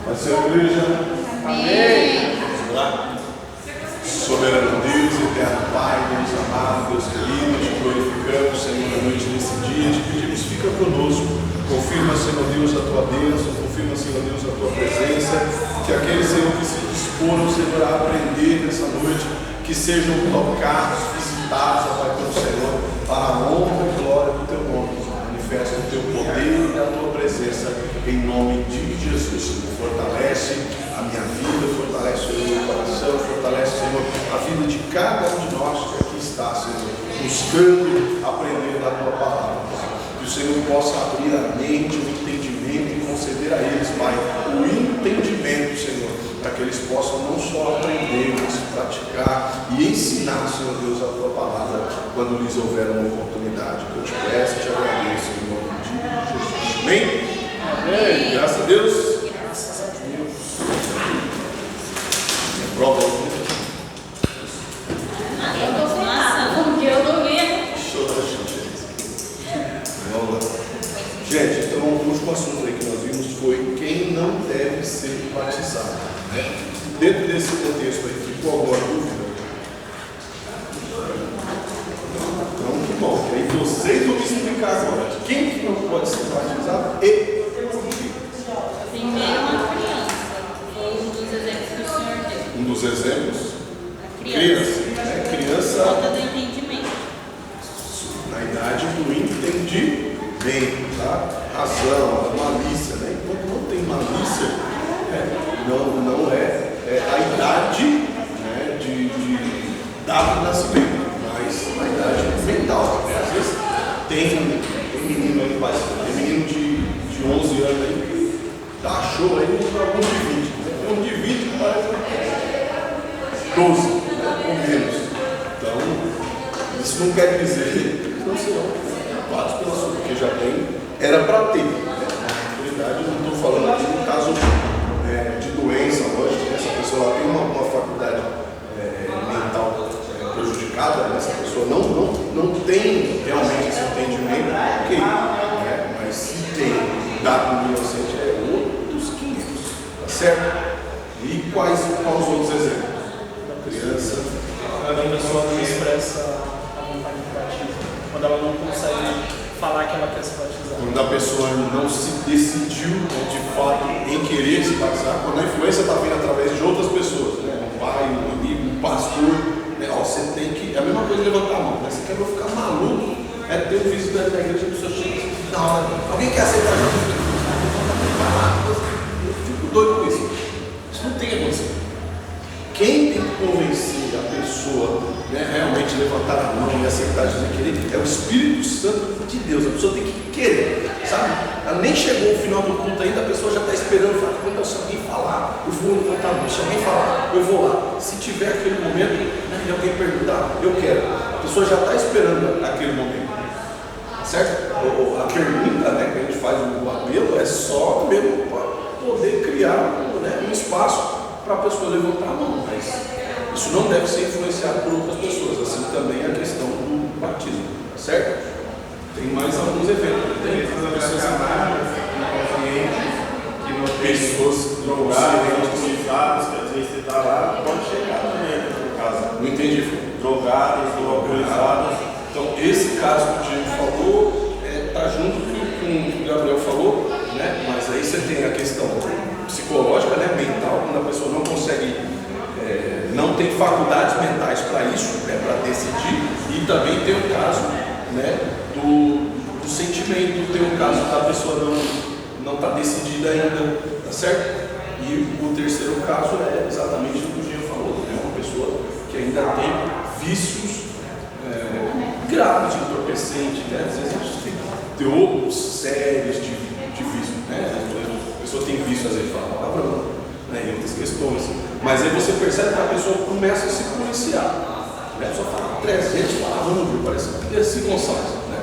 Pode ser a igreja. Amém. Vamos lá. Soberano Deus, eterno Pai, Deus amado, Deus querido, te glorificamos, Senhor, na noite desse dia, te pedimos, fica conosco, confirma, Senhor Deus, a tua bênção, confirma, Senhor Deus, a tua presença, que aqueles, Senhor, que se disporam, Senhor, a aprender nessa noite, que sejam tocados, visitados, ó Pai, pelo Senhor, para a honra e glória do teu nome, manifesta o teu poder e a tua presença, em nome de Jesus. Fortalece a minha vida, fortalece o meu coração, fortalece, Senhor, a vida de cada um de nós que aqui está, Senhor, buscando aprender da tua palavra. Que o Senhor possa abrir a mente, o entendimento e conceder a eles, Pai, o entendimento, Senhor, para que eles possam não só aprender, mas praticar e ensinar, Senhor Deus, a tua palavra quando lhes houver uma oportunidade. Que eu te peço e te agradeço em nome de Jesus. Amém? Amém. Graças a Deus. Graças a Deus. Prova. Eu estou ferrada, porque eu não vi. Show da gente. Vamos lá. Gente, então o último assunto aí que nós vimos foi quem não deve ser batizado. Né? Dentro desse contexto aí, ficou alguma dúvida? Então, que bom. Aí vocês vão me explicar agora quem que não pode ser batizado e Primeiro, uma criança. Foi um dos exemplos que o Senhor deu. um dos exemplos. A criança. Né? Criança Falta do entendimento. na idade do entendimento, tá? Razão, malícia, né? Enquanto não tem malícia, não é a idade, né, de data de nascimento, mas a idade mental. Né? Às vezes tem menino aí, tem menino de 11 anos aí que dá show aí para alguns de 20. Né? Tem um de 20 que parece 12, né? Ou menos. Então, isso não quer dizer que não serão culpados pela sua, porque já tem, era para ter. Né? Na realidade, eu não estou falando aqui no caso de doença, lógico, que essa pessoa tem uma faculdade mental prejudicada, né? Essa pessoa não tem realmente esse entendimento, ok, né? Mas se tem dado no inocente é outros 500, tá certo? E quais os outros exemplos? Da criança. Quando a pessoa não expressa a vontade de batismo, quando ela não consegue falar que ela quer se batizar. Quando a pessoa não se decidiu, né, de fato em querer se batizar, quando a influência está vindo através de outras pessoas, né, um pai, um amigo, um pastor, né, você tem que. É a mesma coisa de levantar a mão, né? Você quer ficar maluco, ter um visitante da igreja, a pessoa chega assim, na hora, alguém quer aceitar Jesus? Eu fico doido com isso. Isso não tem acontecido. Quem tem que convencer a pessoa, né, realmente levantar a mão e aceitar Jesus e querer, é o Espírito Santo de Deus. A pessoa tem que querer, sabe? Ela nem chegou ao final do culto ainda, a pessoa já está esperando, fala, quando se alguém falar, eu vou levantar a mão, se alguém falar, eu vou lá. Se tiver aquele momento, né, e alguém perguntar, eu quero. A pessoa já está esperando aquele momento, certo? A pergunta, né, que a gente faz no apelo é só mesmo para poder criar, né, um espaço para a pessoa levantar a mão, mas isso não deve ser influenciado por outras pessoas, assim também a questão do batismo, tá certo? Tem mais alguns eventos, tem pessoas amadas, pessoas drogadas, alcoolizadas, que às vezes você está lá, pode chegar também, no caso. não entendi, filho. Drogadas ou alcoolizadas. Então esse caso que o Diego falou está junto com o que o Gabriel falou, né? Mas aí você tem a questão psicológica, né, mental, quando a pessoa não consegue, não tem faculdades mentais para isso, né, para decidir, e também tem o caso, né, do sentimento, tem o caso da pessoa não está decidida ainda, tá certo? E o terceiro caso é exatamente o que o Diego falou, né, uma pessoa que ainda tem vícios graves de entorpecente, né, às vezes a gente tem outros sérios de vício, né? A pessoa tem vício, às vezes fala palavrão, né? E outras questões. Mas aí você percebe que a pessoa começa a se policiar. Né? A pessoa fala 300 palavrões, parece esse Gonçalves. Né?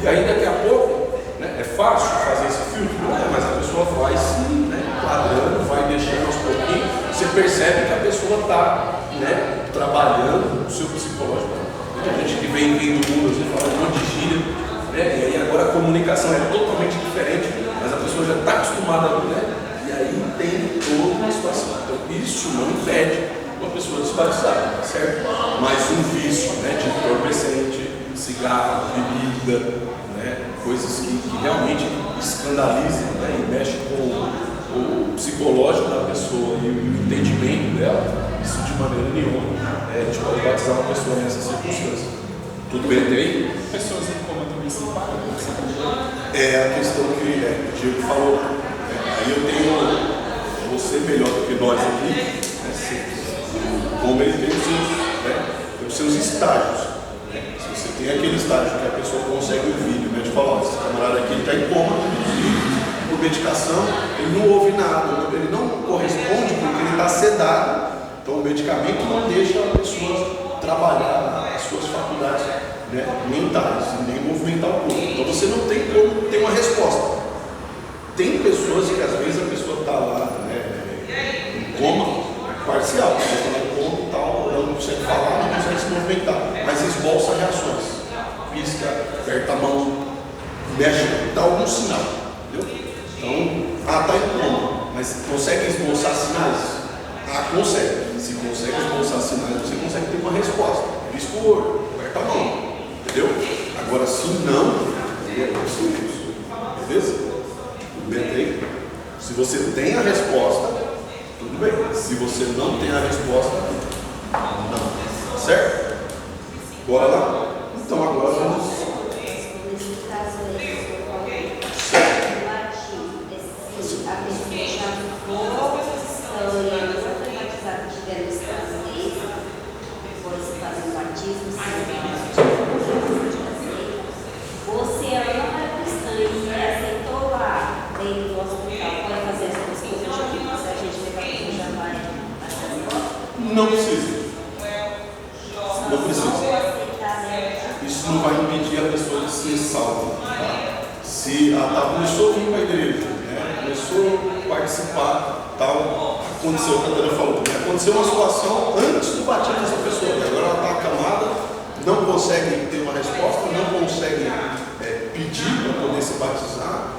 E aí daqui a pouco, né, é fácil fazer esse filtro, não é? Mas a pessoa vai se, né, enquadrando, vai deixando aos pouquinhos. Você percebe que a pessoa está, né, trabalhando o seu psicológico. Tem gente que vem do mundo, assim, fala um monte de gíria, né? E aí agora a comunicação é totalmente diferente, mas a pessoa já está acostumada, né? E aí tem toda uma situação. Então, isso não impede uma pessoa de se batizar, certo? Mas um vício, né, de entorpecente, cigarro, bebida, né, coisas que realmente escandalizam, né, e mexem com o psicológico da pessoa e o entendimento dela, isso de maneira nenhuma a gente pode batizar uma pessoa nessa circunstância. Tudo bem até aí? Pessoas em coma também se param, É a questão que o Diego falou. Aí eu tenho você melhor do que nós aqui, né, como ele tem os seus estágios. Né? Se você tem aquele estágio que a pessoa consegue ouvir, o médico fala, esse camarada aqui está em coma, por medicação, ele não ouve nada, ele não corresponde porque ele está sedado. Então o medicamento não deixa a pessoa trabalhar as suas faculdades, né, mentais, nem movimentar o corpo. Então você não tem como ter uma resposta. Tem pessoas que às vezes a pessoa está lá, né, em coma parcial, você está em coma e tal, ela não consegue falar, não consegue se movimentar, mas esboça reações, pisca, aperta a mão, mexe, dá algum sinal, entendeu? Então, está em coma, mas consegue esboçar sinais? Consegue. Se consegue esboçar sinais, você consegue ter uma resposta. Pisca o olho, aperta a mão, entendeu? Agora, se não, é isso. Beleza? Tudo bem aí? Se você tem a resposta, tudo bem. Se você não tem a resposta, não. Certo? Bora lá? Então, agora vamos. Nesse caso aí, Certo. a pessoa já for, já foi batizada, tiver nos Estados Unidos, depois fazer o batismo, você ela não é cristã e aceitou lá dentro do hospital, pode fazer essas coisas aqui, se a gente levar aqui já vai fazer. Não precisa. Não precisa. Isso não vai impedir a pessoa de ser salva. Tá? Se ela começou a vir para a igreja, né? Começou a participar, tal, aconteceu o que a Tânia falou, né? Aconteceu uma situação antes do batismo dessa pessoa, e agora ela está acamada, não consegue ter uma resposta, não consegue pedir para poder se batizar.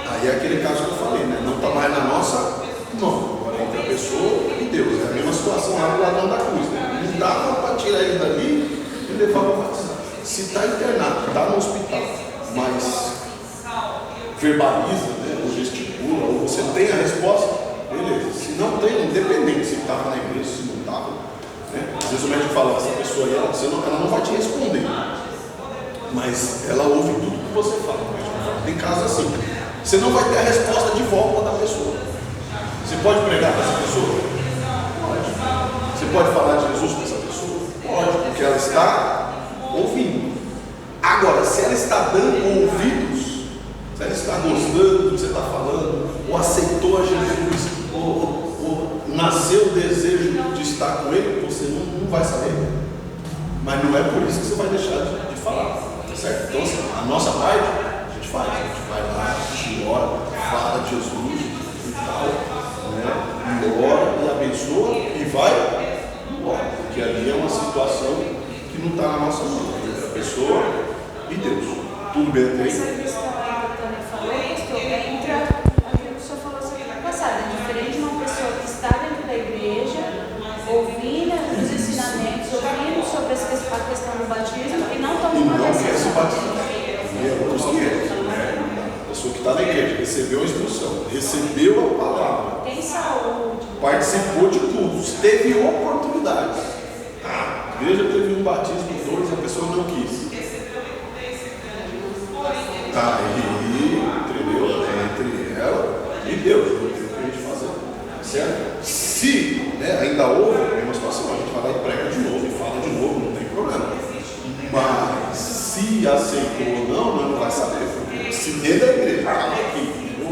Aí é aquele caso que eu falei, né? Não está mais na nossa mão, agora entre a pessoa e Deus. É a mesma situação lá do ladrão da cruz, né? Não dava para tirar ele dali e levar para batizar. Se está internado, está no hospital, mas verbaliza, né, ou gesticula, ou você tem a resposta, beleza. Se não tem, independente se estava na igreja, se não estava, né? Às vezes o médico fala, essa pessoa aí, ela não vai te responder, mas ela ouve tudo que você fala. Tem casos assim, você não vai ter a resposta de volta da pessoa. Você pode pregar para essa pessoa? Pode. Você pode falar de Jesus para essa pessoa? Pode, porque ela está ouvindo. Agora, se ela está dando ouvidos, se ela está gostando do que você está falando, ou aceitou a Jesus, ou nasceu o desejo de estar com Ele, você não vai saber. Mas não é por isso que você vai deixar de falar, certo? Então, assim, a nossa parte, a gente vai lá, a gente ora, fala de Jesus e tal, né? E ora, e abençoa, e vai embora, porque ali é uma situação que não está na nossa mão, entre a pessoa e Deus. Tudo bem até aí? Entra aquilo que o senhor falou semana passada, é diferente de uma pessoa que está dentro da igreja, ouvindo os ensinamentos, ouvindo sobre a questão do batismo e não toma uma decisão. Quer se batizar. A pessoa que está na igreja, recebeu a instrução, recebeu a palavra, Tem saúde. participou de tudo, teve oportunidades. A igreja teve um batismo, dois, a pessoa não quis. Aí, entendeu? Entre ela e Deus, o que a gente fazer, certo? Se, né, ainda houve uma situação, a gente vai lá e prega de novo, e fala de novo, não tem problema. Mas se aceitou ou não, não vai saber. Porque se dentro da igreja estava aqui, não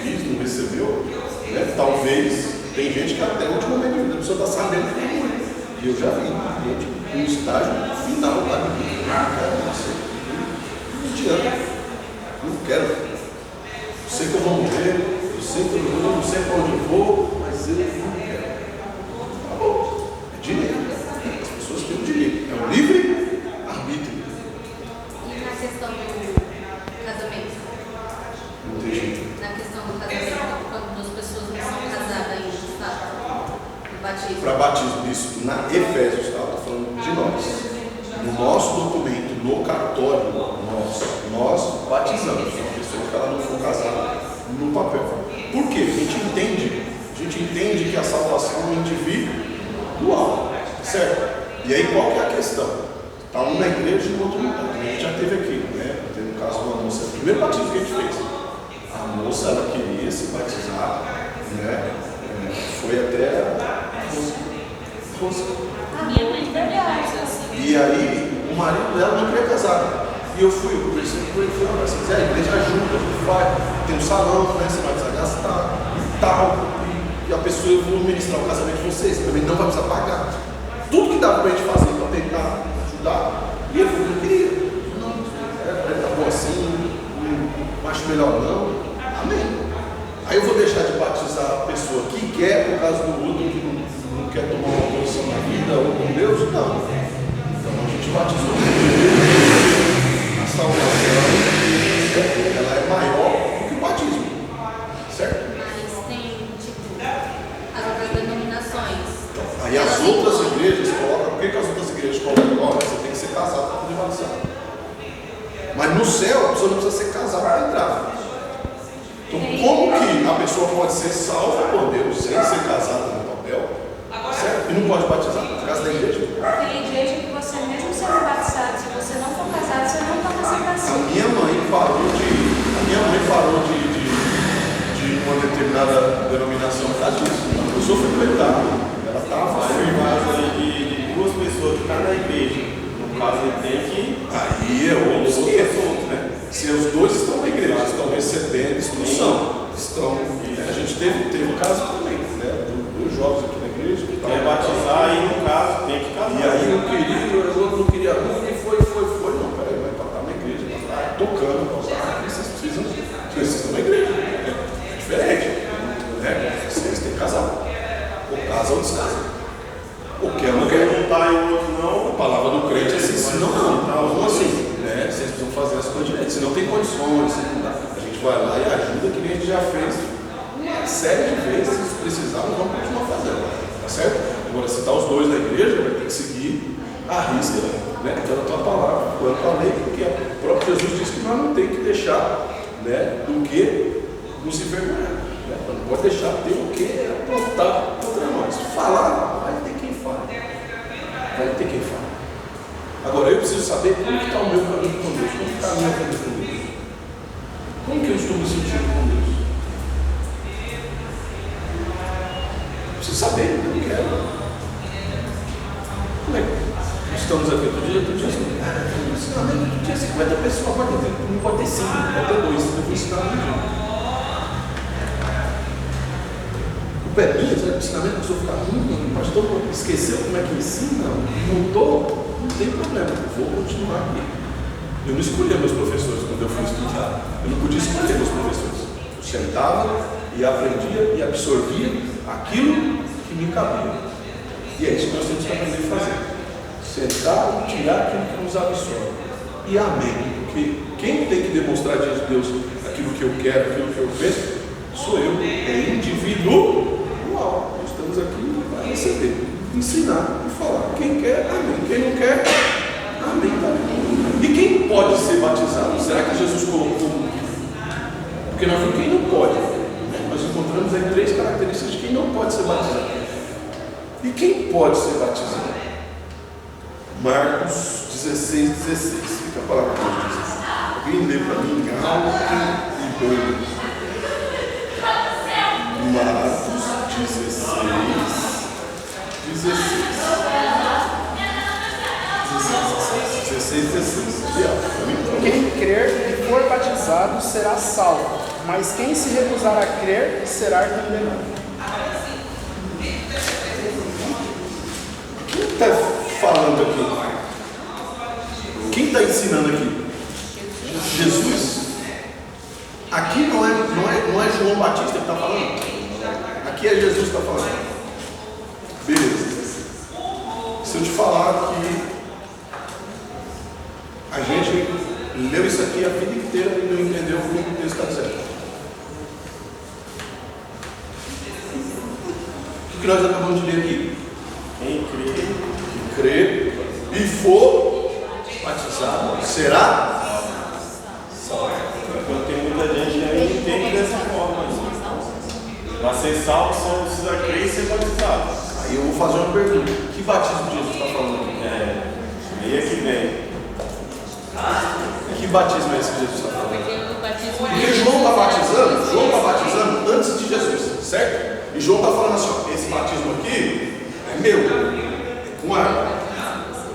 quis, não recebeu, né, talvez, tem gente que até o último momento a pessoa está sabendo que é muito. E eu já vi gente no estágio final lá de mim, não adianta. Não quero. Eu sei que eu vou morrer, eu sei que eu não sei para onde eu vou, mas eu não quero. Tá bom. É direito. As pessoas têm o direito. É um livre arbítrio. E na questão do casamento? Não tem jeito. Na questão do casamento, quando dos batismo. Para batismo, isso. Na Efésios, tá? Estou falando de nós. No nosso documento, no cartório, nós batizamos uma pessoa que ela não for casada no papel. Por quê? A gente entende que a salvação é individual, certo? E aí qual que é a questão? Está um na igreja e o outro não está. A gente já teve aqui, né? Teve um caso de uma moça, o primeiro batismo que a gente fez. A moça, ela queria se batizar, né? Foi até Minha mãe também faz assim. E aí, o marido dela não queria casar. E eu conversei com ele, falei, mas se quiser, a igreja ajuda, a gente vai, tem um salão, né, você vai precisar gastar e tal. E a pessoa, eu vou ministrar o casamento de vocês, também não vai precisar pagar. Tudo que dava pra gente fazer para tentar ajudar. E ele falou, eu queria. Não, tá bom assim, não acho melhor não. Amém. Aí eu vou deixar de batizar a pessoa que quer por causa do outro, que não quer tomar uma posição na vida ou com Deus? Não. Então a gente batizou a salvação, ela é maior do que o batismo, certo? Mas tem, tipo, as outras denominações. Aí as outras igrejas colocam, por que as outras igrejas colocam? Olha, você tem que ser casado para poder batizar. Mas no céu, a pessoa não precisa ser casada para entrar. Então como que a pessoa pode ser salva por Deus sem ser casada no papel, certo? E não pode batizar por causa da igreja? Tem igreja que você, mesmo sendo batizado, se você não for casado, você não toma essa A vacina. minha mãe parou de uma determinada denominação por causa disso. Ela começou a frequentar. Ela estava Mas no firme. caso aí de duas pessoas que estão na igreja, no caso ele tem que. Aí é outro assunto, né? Se os dois estão na igreja, estão recebendo instrução, a gente teve um caso também, né? Dois jovens aqui na igreja que Quer batizar e no caso tem que casar. E aí eu queria, o outro não queria, não, e foi, não, peraí, vai estar na igreja, vai tocando, vocês estão na igreja, é diferente, né? Vocês têm que casar, ou casa ou descasa, ou quer ou não quer. Um tá e o outro não. A palavra do crente é assim, não assim, né? Vocês precisam fazer as coisas direito, se não tem condições, não dá. A gente vai lá e ajuda, que nem a gente já fez uma série de vezes, se precisar, nós vamos continuar fazendo, tá certo? Agora, se está os dois na igreja, vai ter que seguir a risca, né? Então, a tua palavra, quanto à lei, porque o próprio Jesus disse que nós não temos que deixar, né, do que nos envergonhar, né? Não pode deixar ter o que apontar contra nós. Falar, vai ter quem fala. Vai ter quem fala. Agora, eu preciso saber como está o meu caminho com Deus, como está a minha vida com Deus. Como que eu estou me sentindo com Deus? Preciso saber, eu não quero. Como é que estamos aqui? Outro dia, ensinamento, outro dia 50 pessoas, não pode ter 5, não pode ter 2, eu vou ensinar um dia. O pé minha, sabe, o ensinamento, a pessoa fica o pastor esqueceu como é que ensina, mudou, não tem problema, vou continuar aqui. Eu não escolhia meus professores quando eu fui estudar, eu não podia escolher meus professores. Eu sentava e aprendia e absorvia aquilo que me cabia. E é isso que nós temos que aprender a fazer. Sentar e tirar aquilo que nos absorve. E amém. Porque quem tem que demonstrar diante de Deus aquilo que eu quero, aquilo que eu penso, sou eu. É individual. Nós estamos aqui para receber, ensinar e falar. Quem quer, amém. Quem não quer, amém também. E quem pode ser batizado? Será que Jesus colocou? Porque nós vimos quem não pode. Nós encontramos aí 3 características de quem não pode ser batizado. E quem pode ser batizado? Marcos 16, 16. Fica a palavra que Deus diz. Alguém lê para mim alto e doido. Marcos 16, 16. Quem crer e for batizado será salvo, mas quem se recusar a crer será condenado. Quem está falando aqui? Quem está ensinando aqui? Jesus. Aqui não é João Batista que está falando. Aqui é Jesus que está falando. Beleza. Se eu te falar que a gente leu isso aqui a vida inteira e não entendeu o que o texto está dizendo. O que nós acabamos de ler aqui? Quem crê, Que crê e for batizado será salvo. porque tem muita gente que ainda entende dessa forma. Para ser salvo, só precisa crer e ser batizado. Aí eu vou fazer uma pergunta: que batismo Jesus está falando aqui? Aí é que vem. Que batismo é esse que Jesus está falando? Porque o batismo Porque João está batizando antes de Jesus, certo? E João está falando assim: ó, esse batismo aqui é meu, é com água.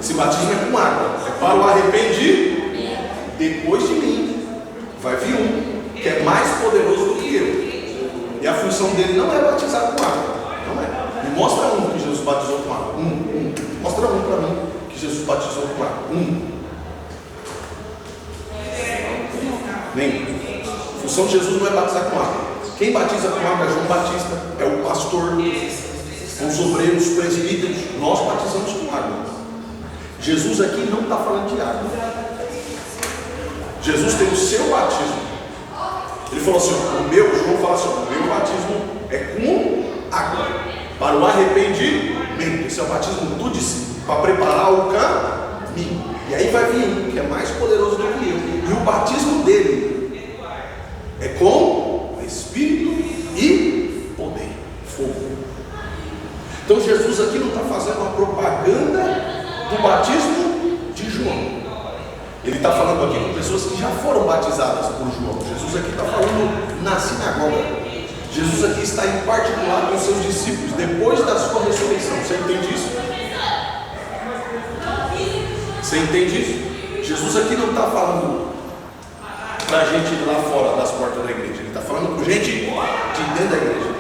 Esse batismo é com água, é para o arrependimento. Depois de mim vai vir um que é mais poderoso do que eu. E a função dele não é batizar com água. Não é. Me mostra um que Jesus batizou com água. Mostra um para mim que Jesus batizou com água. Nem. A função de Jesus não é batizar com água. Quem batiza com água é João Batista, é o pastor, os obreiros, os presbíteros. Nós batizamos com água. Jesus aqui não está falando de água. Jesus tem o seu batismo. Ele falou assim: João fala assim: o meu batismo é com água, para o arrependimento. Esse é o batismo do discípulo, para preparar o caminho. E aí vai vir um que é mais poderoso do que eu. E o batismo dele é com Espírito e poder, fogo. Então Jesus aqui não está fazendo uma propaganda do batismo de João. Ele está falando aqui com pessoas que já foram batizadas por João. Jesus aqui está falando na sinagoga. Jesus aqui está em particular com seus discípulos depois da sua ressurreição. Você entende isso? Você entende isso? Jesus aqui não está falando para a gente lá fora das portas da igreja. Ele está falando com gente de dentro da igreja.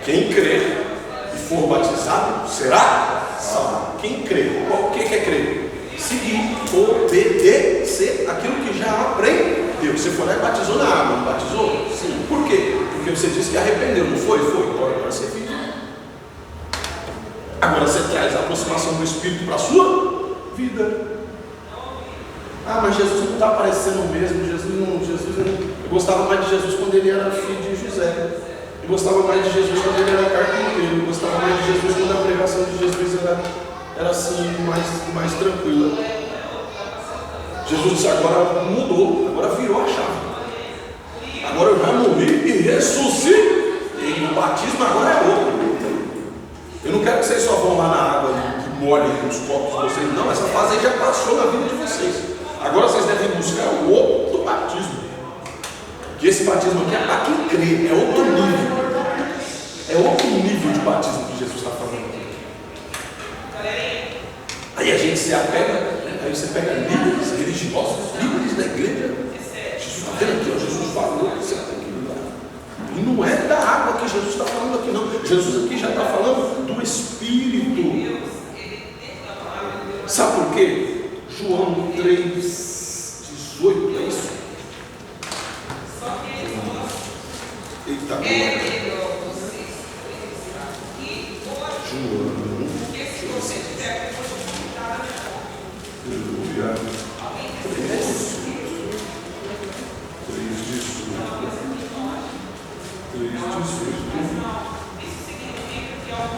Quem crer e for batizado será salvo. Quem crer, o que é crer? Seguir, obedecer aquilo que já aprendeu. Você foi lá e batizou na água, não batizou? Sim. Por quê? Porque você disse que arrependeu, não foi? Foi. Agora você vive. Agora você traz a aproximação do Espírito para a sua vida. Ah, mas Jesus não está aparecendo mesmo. Eu gostava mais de Jesus quando ele era filho de José. Eu gostava mais de Jesus quando ele era carpinteiro. Eu gostava mais de Jesus quando a pregação de Jesus era assim, mais tranquila. Jesus disse: agora mudou, agora virou a chave. Agora eu já morri e ressuscitei. E o batismo agora é outro. Eu não quero que vocês só vão lá na água que molhem os corpos de vocês. Não, essa fase aí já passou na vida de vocês. Agora vocês devem buscar o outro batismo. Que esse batismo aqui é para quem crê, é outro nível. É outro nível de batismo que Jesus está falando aqui. Aí a gente se apega, né? Aí você pega líderes religiosos, líderes da igreja. Jesus está vendo aqui, ó, Jesus falou, você tem que mudar. E não é da água que Jesus está falando aqui, não. Jesus aqui já está falando do Espírito. Sabe por quê? João 3,18, é isso? Eita,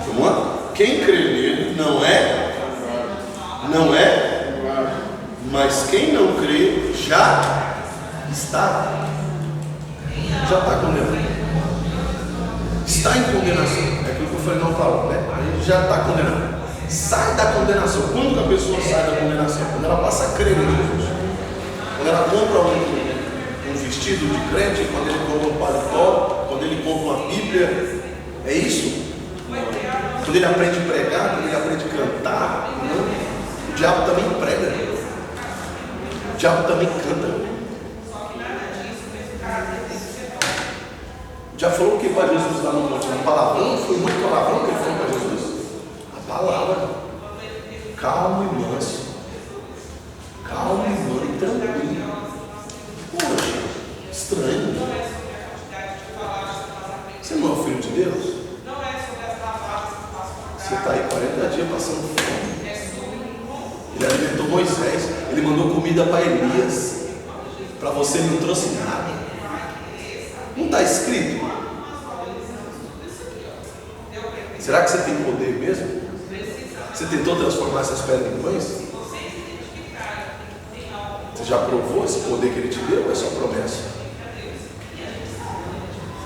Vamos lá? Quem crê nele não é, mas quem não crê já está condenado. Está em condenação. É aquilo que eu falei, não, Paulo, né? A gente já está condenado. Sai da condenação. Quando que a pessoa sai da condenação? Quando ela passa a crer em Jesus. Quando ela compra um vestido de crente, quando ele compra um paletó, quando ele compra uma Bíblia. É isso? Quando ele aprende a pregar, quando ele aprende a cantar. Não. O diabo também prega. O diabo também canta. Já falou o que para Jesus lá no monte? Palavrão? Foi muito palavrão que ele falou para Jesus? A palavra. Calmo e manso. Calmo e tranquilo. Poxa, estranho. Você não é o filho de Deus? Você está aí 40 dias passando fome. Ele alimentou Moisés. Ele mandou comida para Elias. Para você ele não trouxe nada. Não está escrito? Será que você tem poder mesmo? Você tentou transformar essas pedras em pães? Você já provou esse poder que ele te deu ou é só promessa?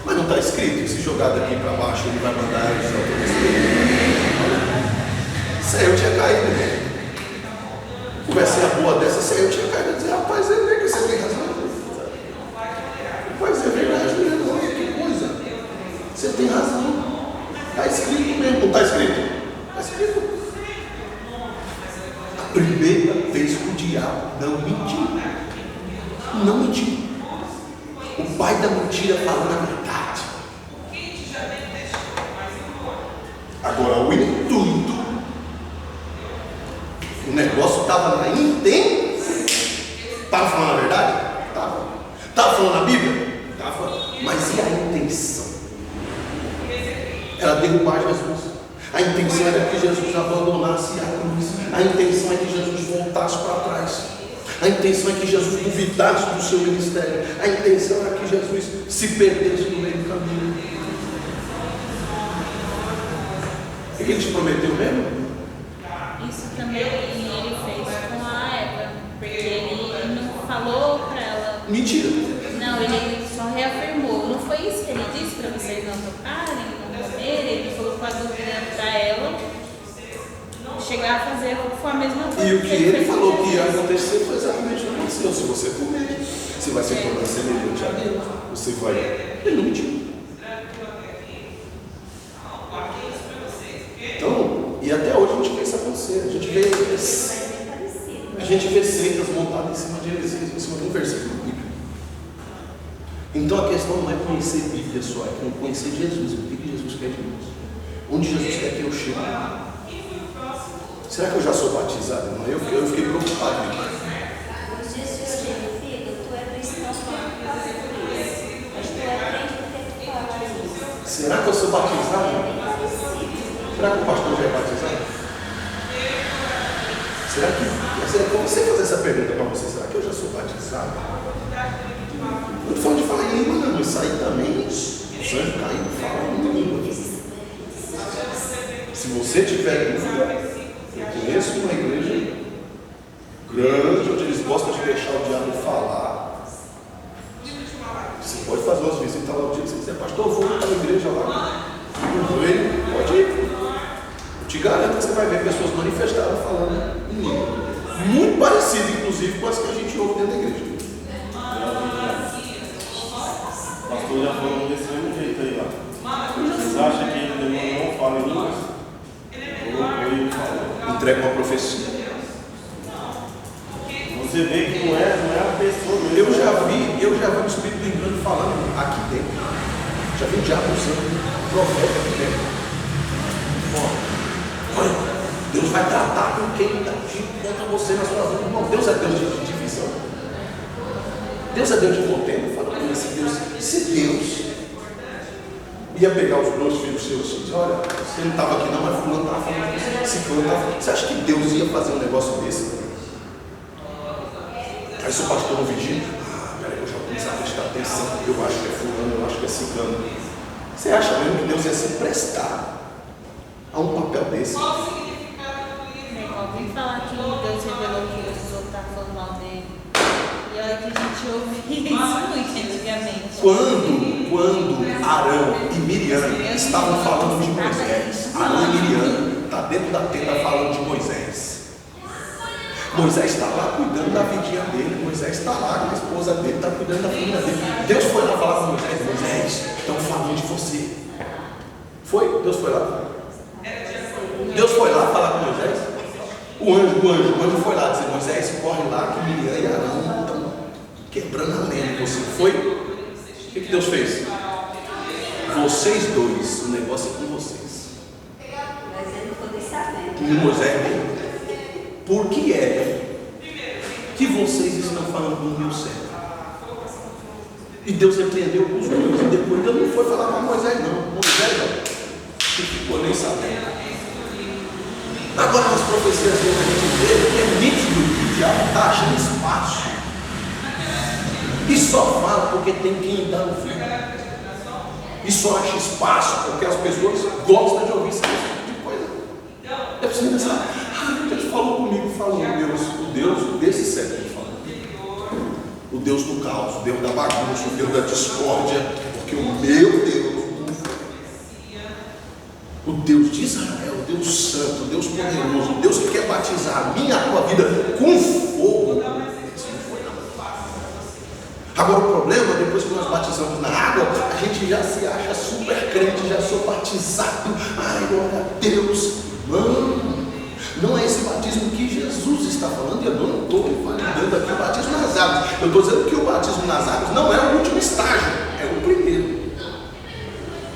Mas não está escrito, se jogar daqui para baixo ele vai mandar eles ao teu respeito. Se eu tinha caído, né? Conversinha boa dessa, se eu tinha caído e dizer, rapaz, é verdade, você tem razão. Rapaz, é verdade mesmo, olha que coisa. Você tem razão. Está escrito mesmo, não está escrito? Está escrito. A primeira vez que o diabo não mentiu. Não mentiu. O pai da mentira falando a verdade. Agora o intuito, o negócio estava na intenção. Estava falando a verdade? Estava. Estava falando a Bíblia? Estava. Mas e a intenção? Era derrubar Jesus. A intenção era que Jesus abandonasse a cruz. A intenção é que Jesus voltasse para trás. A intenção é que Jesus duvidasse do seu ministério. A intenção era que Jesus se perdesse no meio do caminho. O que ele te prometeu mesmo? Isso também ele fez com a Eva, porque ele não falou para ela. Mentira. Não, ele só reafirmou. Não foi isso que ele disse para vocês não tocarem, não comerem? Ele colocou a dúvida para ela chegar a fazer foi a mesma coisa. E o que ele falou que ia acontecer foi exatamente o que aconteceu. Se você comer, você vai se tornar semelhante a Deus. Você vai. Ele não mentiu. Então, e até hoje a gente vê isso acontecer. A gente vê seitas montadas em cima de heresias, em cima de um versículo bíblico. Então a questão não é conhecer a Bíblia só, é conhecer Jesus. O que Jesus quer de nós? Onde Jesus quer que eu chegue? Será que eu já sou batizado? Não, eu fiquei preocupado. Os dias de hoje, filho, tu é cristão por causa disso. Mas tu é crente porque tu fala isso. Será que eu sou batizado? Será que o pastor já é batizado? Será que eu sei fazer essa pergunta para você? Será que eu já sou batizado? Não estou falando de falar em língua, não. Isso aí também, o sangue caindo fala em língua. Se você tiver dúvida, eu conheço uma igreja grande, onde eles gostam de deixar o diabo falar. Você pode fazer umas visitas lá o dia que você quiser. Pastor, eu vou para a igreja lá. Pode ir. Eu te garanto que você vai ver pessoas manifestadas falando em língua. Muito parecido, inclusive, com as que a gente ouve dentro da igreja. O pastor já falou desse mesmo jeito aí lá. Vocês acham que ele não fala em línguas? Ele falou. Entrega uma profecia. Você vê que não é a pessoa mesmo. Eu já vi o Espírito do Engano falando aqui dentro. Já vi o diabo usando profeta aqui dentro. Olha, Deus vai tratar com quem está contra você na sua vida. Não, Deus é Deus de divisão. Deus é Deus de contenda. Fala com esse Deus. Se Deus ia pegar os dois filhos seus e dizer, olha, você não estava aqui não, mas fulano estava falando isso, ciclano estava falando. Você acha que Deus ia fazer um negócio desse? Aí se o pastor não vigia, peraí, eu já vou começar a prestar atenção, eu acho que é fulano, eu acho que é ciclano. Você acha mesmo que Deus ia se prestar a um papel desse? Alguém falar que Deus revelou que os outros estavam falando mal dele. E olha que a gente ouve isso muito antigamente. Quando Arão e Miriam estavam falando de Moisés, Arão e Miriam está dentro da tenda falando de Moisés. Moisés está lá cuidando da vidinha dele, Moisés está lá com a esposa dele, está cuidando da família dele. Deus foi lá falar com Moisés, Moisés, estão falando de você. Foi? Deus foi lá? Deus foi lá falar com Moisés? O anjo foi lá dizer, Moisés, corre lá que Miriam e Arão estão quebrando a lenha. Você foi? O que Deus fez? Vocês dois, o negócio é com vocês. Mas ele não ficou nem sabendo. E Moisés veio. Por que é que vocês estão falando do rio certo? E Deus repreendeu os dois. E depois Deus não foi falar com Moisés, não. Moisés não ficou nem sabendo. Agora nas profecias dele a gente vê que é nítido que o diabo está achando espaço. E só fala porque tem quem dá no fim. e só acha espaço porque as pessoas gostam de ouvir esse tipo de coisa. É preciso pensar, Deus falou comigo, falou, o Deus desse século falou. O Deus do caos, o Deus da bagunça, o Deus da discórdia, porque o meu Deus não foi. O Deus de Israel, o Deus santo, o Deus poderoso, o Deus que quer batizar a minha e a tua vida com fogo, esse não foi não. Agora o problema, depois que nós batizamos na água, a gente já se acha super crente, já sou batizado, ai glória a Deus. Não é esse batismo que Jesus está falando, e eu não estou validando aqui o batismo nas águas. Eu estou dizendo que o batismo nas águas não é o último estágio, é o primeiro.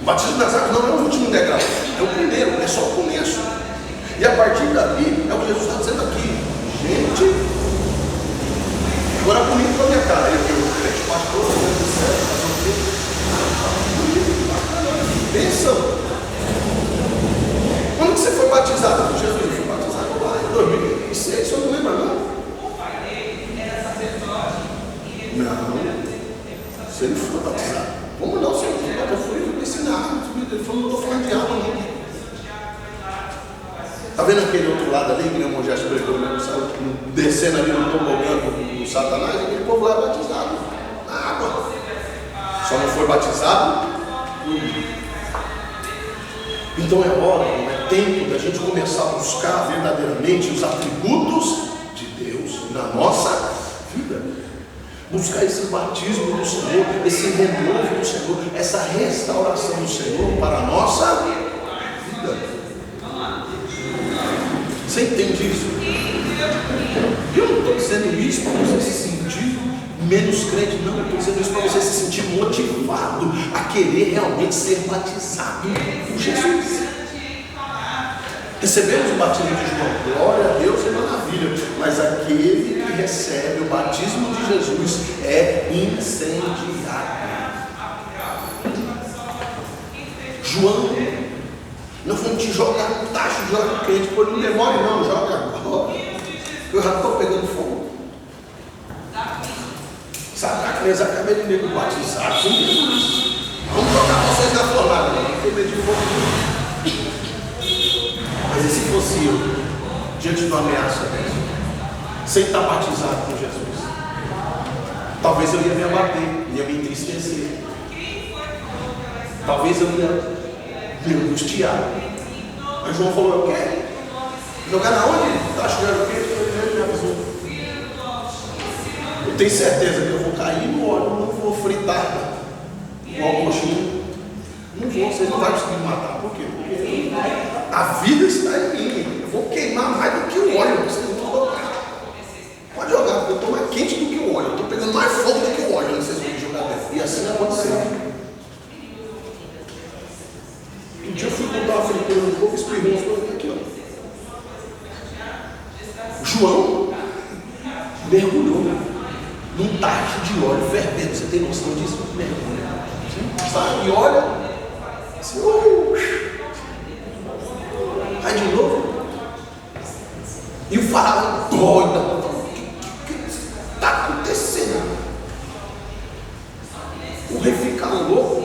O batismo nas águas não é o último degrau, é o primeiro, é só o começo. E a partir dali, é o que Jesus está dizendo aqui. Gente, agora comigo com a minha cara, eu crente pastor, pensa. Quando que você foi batizado? Jesus foi batizado lá em 2006, você não lembra não? Não, você não foi batizado. Como não, senhor? Eu fui ensinar, ele falou, não estou falando de água não. Está vendo aquele outro lado ali, que o irmão Gerson pregou, descendo ali no tobogã do Satanás, aquele povo lá batizado na água. Só não foi batizado no rio. Então é hora, não é tempo da gente começar a buscar verdadeiramente os atributos de Deus na nossa vida. Buscar esse batismo do Senhor, esse renovo do Senhor, essa restauração do Senhor para a nossa vida. Você entende isso? Eu não estou dizendo isso para você se sentir menos crente, não. Eu estou dizendo isso para você se sentir motivado a querer realmente ser batizado por Jesus. Recebemos o batismo de João, glória a Deus, é maravilha, mas aquele que recebe o batismo de Jesus é incendiário. João não foi te jogar no tacho, joga no crente, por não demore não, joga agora, eu já estou pegando fogo. Sadraque, Mesaque e Abednego batizados com Jesus. Vamos jogar vocês na fornalha, não tem medo de fogo. Mas e se fosse eu, diante de uma ameaça dessa, sem estar batizado com Jesus? Talvez eu ia me abater, ia me entristecer. Talvez eu ia me angustiar. Mas João falou, eu quero. Jogar na onde? Tá achando o quê? Ele me avisou. Eu tenho certeza que eu vou cair no óleo, não vou fritar igual coxinha. Não vou, vocês não vão conseguir me matar. Por quê? Porque a vida está em mim. Eu vou queimar mais do que o óleo. Vocês não vão jogar. Pode jogar, porque eu estou mais quente do que o óleo. Eu estou pegando mais fogo do que o óleo. Vocês vão jogar dentro. E assim aconteceu. Um dia eu fui contar uma fritura no povo, espirrou umas coisas aqui, ó. João mergulhou num tacho de óleo fervendo. Você tem noção disso? Mergulha. Sai e olha. Aí de novo. E o faraó doido. O que está acontecendo? O rei fica louco.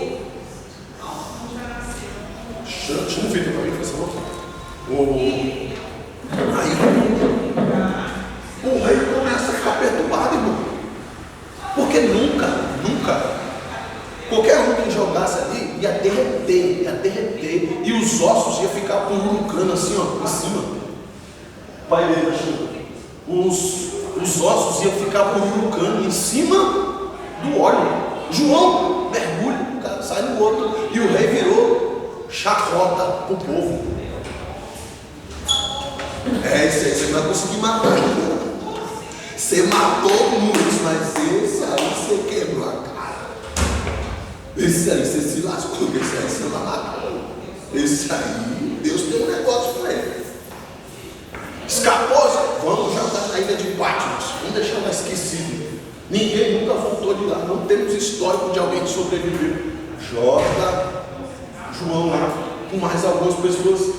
Chama o Vitor para mim, por favor. Aí o rei começa a ficar perturbado, irmão. Porque nunca qualquer um que jogasse ali ia derreter, e os ossos iam ficar pururucando assim, ó, em cima. Pai dele, os ossos iam ficar pururucando em cima do óleo. João mergulha, o cara sai no outro, e o rei virou chacota para o povo. Esse aí você não vai conseguir matar. Você matou muitos, mas esse aí você quebrou a cara. Esse aí você se lascou, esse aí você matou. Esse aí, Deus tem um negócio para ele. Escapou, vamos jogar na ilha de Patmos. Vamos deixar ela esquecido. Ninguém nunca voltou de lá. Não temos histórico de alguém que sobreviveu. Joga João lá com mais algumas pessoas.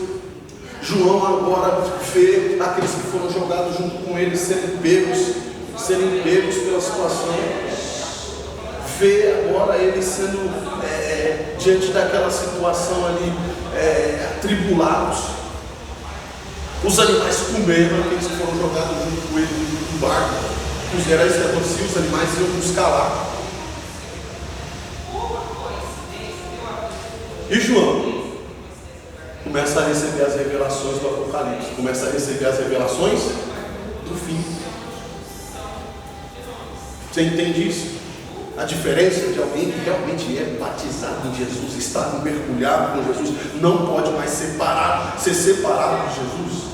João agora vê aqueles que foram jogados junto com ele serem pegos pela situação. Vê agora ele sendo diante daquela situação ali, atribulados. Os animais comeram aqueles que foram jogados junto com ele no barco. Os heróis retorciam, os animais iam buscar lá. E João começa a receber as revelações do Apocalipse, começa a receber as revelações do fim. Você entende isso? A diferença de alguém que realmente é batizado em Jesus, está mergulhado com Jesus, não pode mais ser separado de Jesus.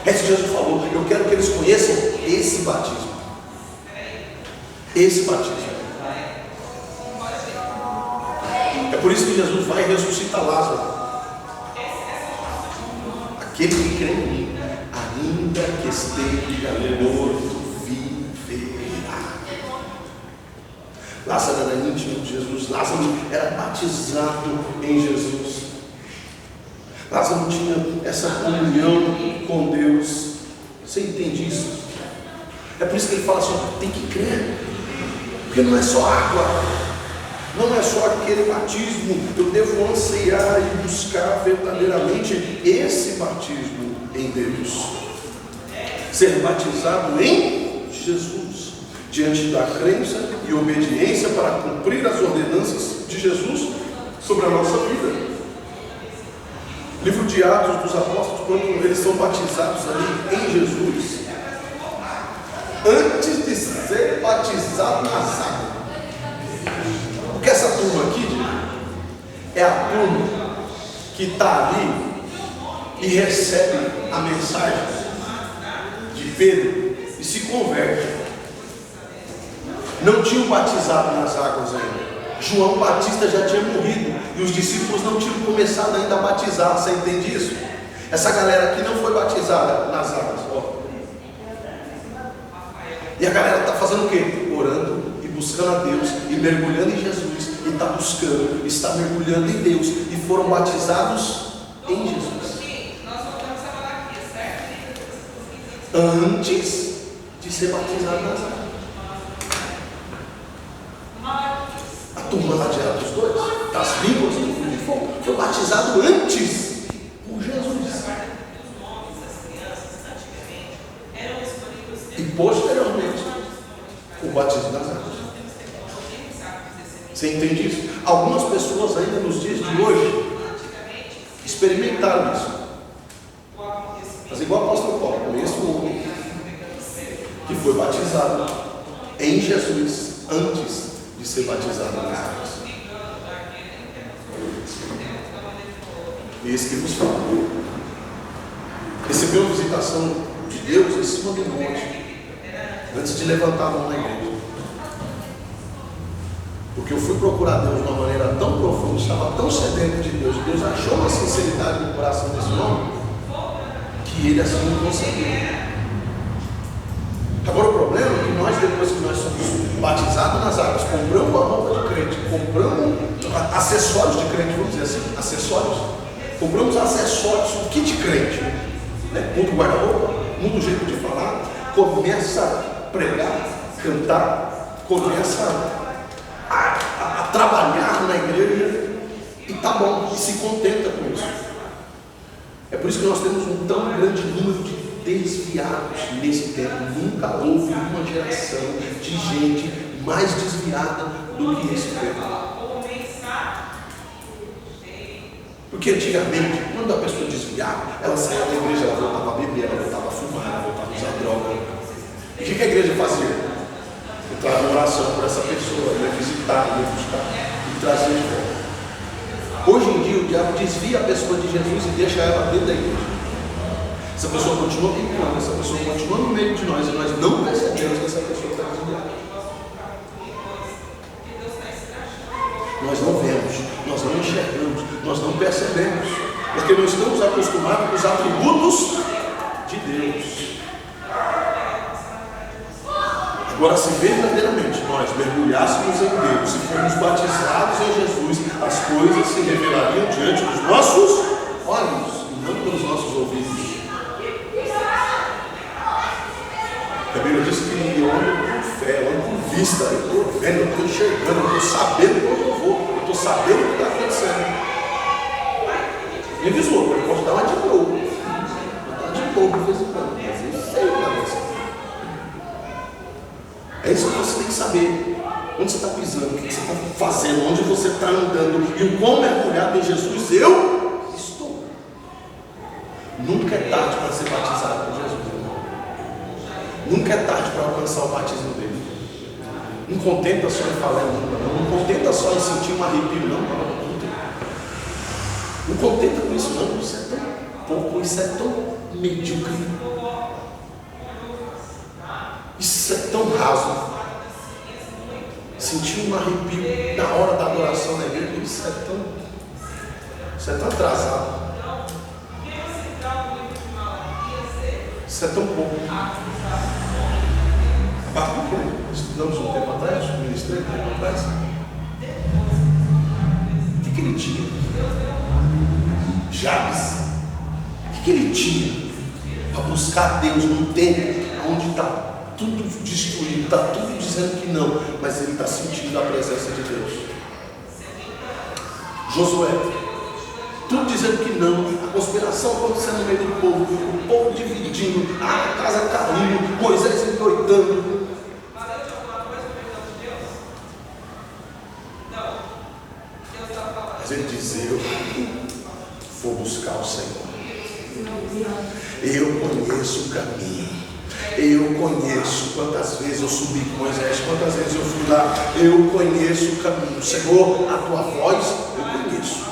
É isso que Jesus falou. Eu quero que eles conheçam esse batismo. Esse batismo. É por isso que Jesus vai ressuscitar Lázaro. Aquele que crê em mim, ainda que esteja morto, viverá. Lázaro era íntimo de Jesus. Lázaro era batizado em Jesus. Lázaro tinha essa comunhão com Deus. Você entende isso? É por isso que ele fala assim: tem que crer, porque não é só água, não é só aquele batismo. Eu devo anseiar e buscar verdadeiramente esse batismo em Deus, ser batizado em Jesus, diante da crença e obediência para cumprir as ordenanças de Jesus sobre a nossa vida. Livro de Atos dos Apóstolos, quando eles são batizados ali em Jesus, antes de ser batizado nas águas, porque essa turma aqui é a turma que está ali e recebe a mensagem de Pedro e se converte. Não tinham batizado nas águas ainda. João Batista já tinha morrido e os discípulos não tinham começado ainda a batizar. Você entende isso? Essa galera aqui não foi batizada nas águas. E a galera está fazendo o quê? Orando e buscando a Deus e mergulhando em Jesus, e está buscando, está mergulhando em Deus, e foram batizados em Jesus antes de ser batizado nas águas. A turma lá de Atos 2, das línguas do fogo, foi batizado antes por Jesus. E posteriormente o batismo das águas. Você entende isso? Algumas pessoas ainda nos dias de hoje experimentaram isso. Mas igual o apóstolo Paulo, conheço um homem que foi batizado em Jesus antes de ser batizado nas águas. Esse que vos fala recebeu a visitação de Deus em cima do monte, antes de levantar a mão na igreja. Porque eu fui procurar Deus de uma maneira tão profunda, estava tão sedento de Deus. Deus achou uma sinceridade no coração desse homem, que ele assim não conseguiu. Agora o problema é que nós, depois que nós somos batizados nas águas, compramos uma roupa de crente, compramos acessórios de crente, vamos dizer assim, acessórios. Compramos acessórios, o kit crente, né? Muda o guarda-roupa, muda o jeito de falar, começa a pregar, cantar, começa a trabalhar na igreja, e tá bom, e se contenta com isso. É por isso que nós temos um tão grande número de desviados nesse tempo. Nunca houve uma geração de gente mais desviada do que esse tempo. Porque antigamente, quando a pessoa desviava, ela saía da igreja, ela voltava a beber, ela voltava a fumar, ela voltava a usar droga. E o que a igreja fazia? Entrava em oração por essa pessoa, ia visitar, ia buscar e trazer de volta. Hoje em dia o diabo desvia a pessoa de Jesus e deixa ela dentro da igreja. Essa pessoa continua pecando, essa pessoa continua no meio de nós, e nós não percebemos que essa pessoa está desviada. Nós não vemos, nós não enxergamos, nós não percebemos, porque nós estamos acostumados com os atributos de Deus. Agora, se verdadeiramente nós mergulhássemos em Deus, se formos batizados em Jesus, as coisas se revelariam diante dos nossos olhos e não pelos nossos ouvidos. A Bíblia diz que eu ando com fé, eu ando com vista, eu estou vendo, eu estou enxergando, eu estou sabendo para onde eu vou, eu estou sabendo o que está acontecendo. Revisor, eu posso dar uma de novo. Vou dar de novo de vez em quando, mas eu sei para você. É isso que você tem que saber. Onde você está pisando, o que você está fazendo, onde você está andando e o quão mergulhado em Jesus eu estou. Nunca é tarde para ser batizado por Jesus, irmão. Nunca é tarde para alcançar o batismo dele. Não contenta só em falar em língua, não contenta só em sentir um arrepio, não. Não contenta com isso, não. Isso é tão pouco, isso é tão medíocre. Isso é tão raso. Sentir um arrepio na hora da adoração na igreja, isso é tão atrasado. Isso é tão pouco. Estudamos um tempo atrás, ministrei um tempo atrás. O que ele tinha? Jabes. O que ele tinha para buscar Deus num tempo onde está tudo destruído, está tudo dizendo que não, mas ele está sentindo a presença de Deus. Josué, tudo dizendo que não, a conspiração acontecendo no meio do povo, o povo dividindo, a casa caindo, Moisés endoidando. Mas ele diz: eu vou buscar o Senhor. Eu conheço o caminho. Eu conheço quantas vezes eu subi com Moisés, quantas vezes eu fui lá. Eu conheço o caminho. Senhor, a tua voz eu conheço.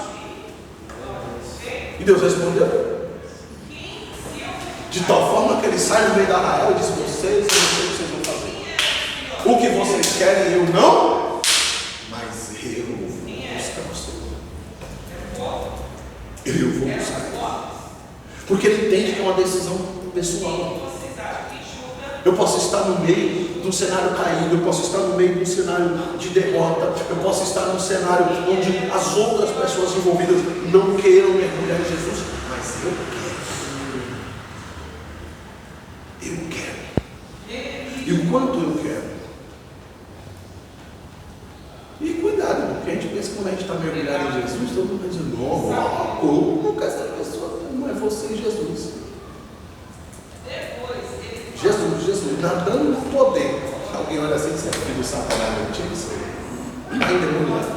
E Deus respondeu. De tal forma que ele sai no meio da arraial e diz: vocês, eu não sei o que vocês vão fazer. O que vocês querem eu não, mas eu vou buscar o Senhor. Eu vou buscar. Porque ele entende que é uma decisão pessoal. Eu posso estar no meio de um cenário caído, eu posso estar no meio de um cenário de derrota, eu posso estar num cenário onde as outras pessoas envolvidas não queiram mergulhar em Jesus, mas eu quero. Eu quero. E o quanto eu quero? E cuidado, porque a gente pensa que quando a gente está mergulhado em Jesus, todo mundo vai dizer: não, nunca essa pessoa, não é você e Jesus. Jesus, nadando no poder. Alguém olha assim, você é filho do Satanás, não tinha que ser. Está endemoniado.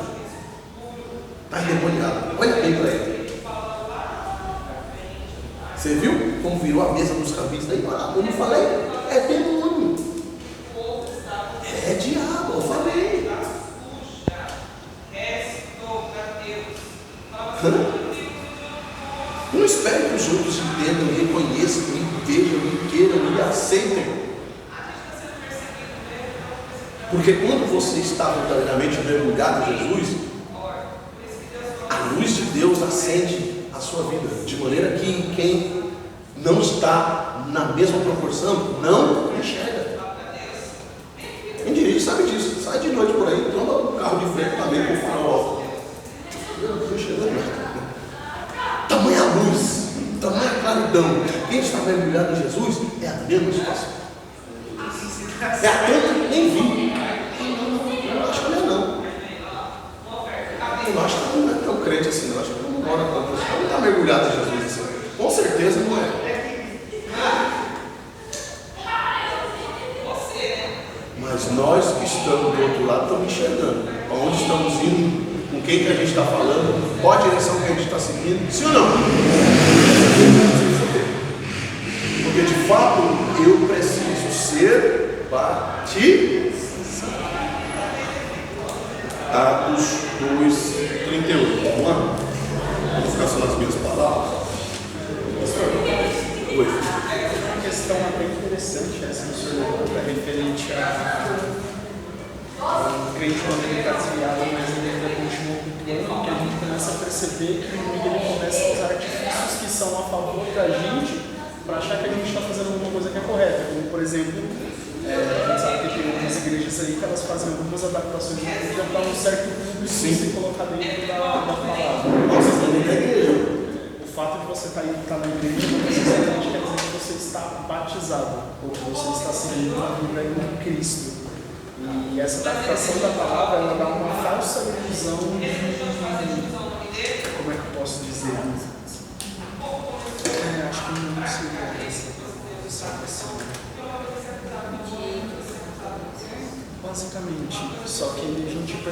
Está endemoniado. Olha bem para ele. Você viu como virou a mesa dos caminhos? Daí, eu não falei? É demônio. É diabo, eu falei. Não espere que os outros entendam, reconheçam, vejam, queiram e aceitem. Porque quando você está verdadeiramente mergulhado em Jesus, a luz de Deus acende a sua vida, de maneira que quem não está na mesma proporção não enxerga. Quem dirige sabe disso. Sai de noite por aí, toma o carro de frente também com o farol. Eu não estou enxergando nada. Tamanha luz, tamanha claridão. Quem está mergulhado em Jesus é a mesma situação. É a tanto que nem vi. Eu não acho que não é não. Eu acho que não é tão crente assim, não. Acho que não mora tanto assim. Não está mergulhado em Jesus assim. Com certeza não é. Mas nós que estamos do outro lado estamos enxergando. Aonde estamos indo? Com quem que a gente está falando, qual a direção que a gente está seguindo, sim ou não? Porque de fato eu preciso ser batizado. Atos 2:38. Vamos lá? Vou ficar só nas minhas palavras. Oi. Uma questão até interessante essa que o senhor levanta, referente a crente quando ele está desviado, mas ele ainda continua cultuando, que a gente começa a perceber que ele começa a usar artifícios que são a favor da gente para achar que a gente está fazendo alguma coisa que é correta. Como, por exemplo, a gente sabe que tem algumas igrejas aí que elas fazem algumas adaptações para um certo público se colocar dentro da palavra. Nossa, está dentro da igreja. O fato de você estar na igreja não necessariamente quer dizer que você está batizado, ou que você está seguindo a vida em Cristo. E essa adaptação da palavra, ela dá uma falsa ilusão de, como é que eu posso dizer,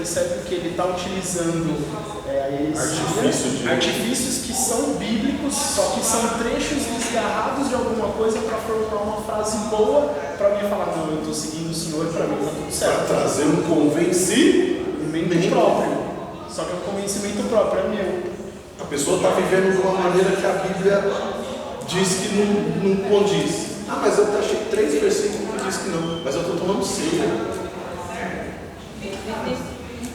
percebe que ele está utilizando artifícios que são bíblicos, só que são trechos desgarrados de alguma coisa para formar uma frase boa para alguém falar, não, eu estou seguindo o Senhor, para mim está tudo certo. Para trazer um convencimento próprio. Só que é um convencimento próprio, é meu. A pessoa está vivendo de uma maneira que a Bíblia diz que não condiz. Ah, mas eu achei 3 versículos que diz que não, mas eu estou tomando ceia. Em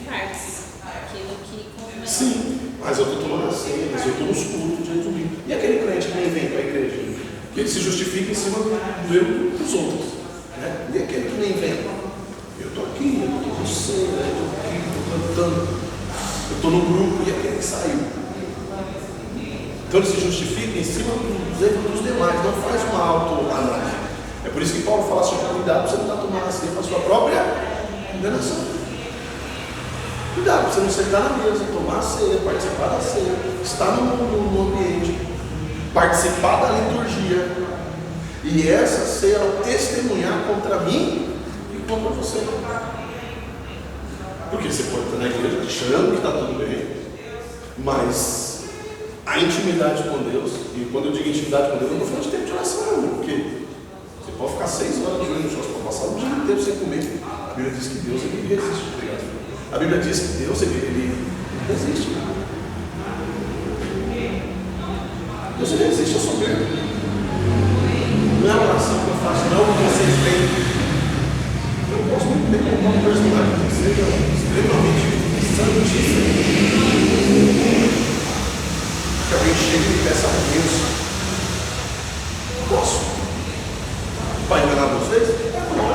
partes, aquilo que convém. Sim, mas eu estou tomando ceia, mas eu estou nos cultos de domingo. E aquele crente que nem vem para a igreja? Que ele se justifica em cima do erro dos outros. Né? E aquele que nem vem? Eu estou aqui, eu estou com ceia, eu estou aqui, estou cantando, eu estou no grupo, e aquele que saiu. Então ele se justifica em cima dos erros dos demais, não faz uma autoanálise. É por isso que Paulo fala assim, cuidado para você não estar tomando a ceia para a sua própria enganação. Cuidado para você não sentar na mesa, tomar a ceia, participar da ceia, estar no ambiente, participar da liturgia. E essa ceia ela testemunhar contra mim e contra você. Porque você pode estar na igreja achando que está tudo bem, mas a intimidade com Deus, e quando eu digo intimidade com Deus, eu não estou falando de tempo de oração, não, porque você pode ficar 6 horas de joelho no chão, você pode passar o dia inteiro sem comer. A Bíblia diz que Deus ele resiste. A Bíblia diz que Deus ele resiste. Deus ele resiste, eu sou mesmo. Não é a oração que eu faço, não que vocês veem. Eu posso muito bem montar um personagem que seja extremamente santíssimo. Que alguém chegue e peça a Deus. Eu posso. Para enganar vocês? Não.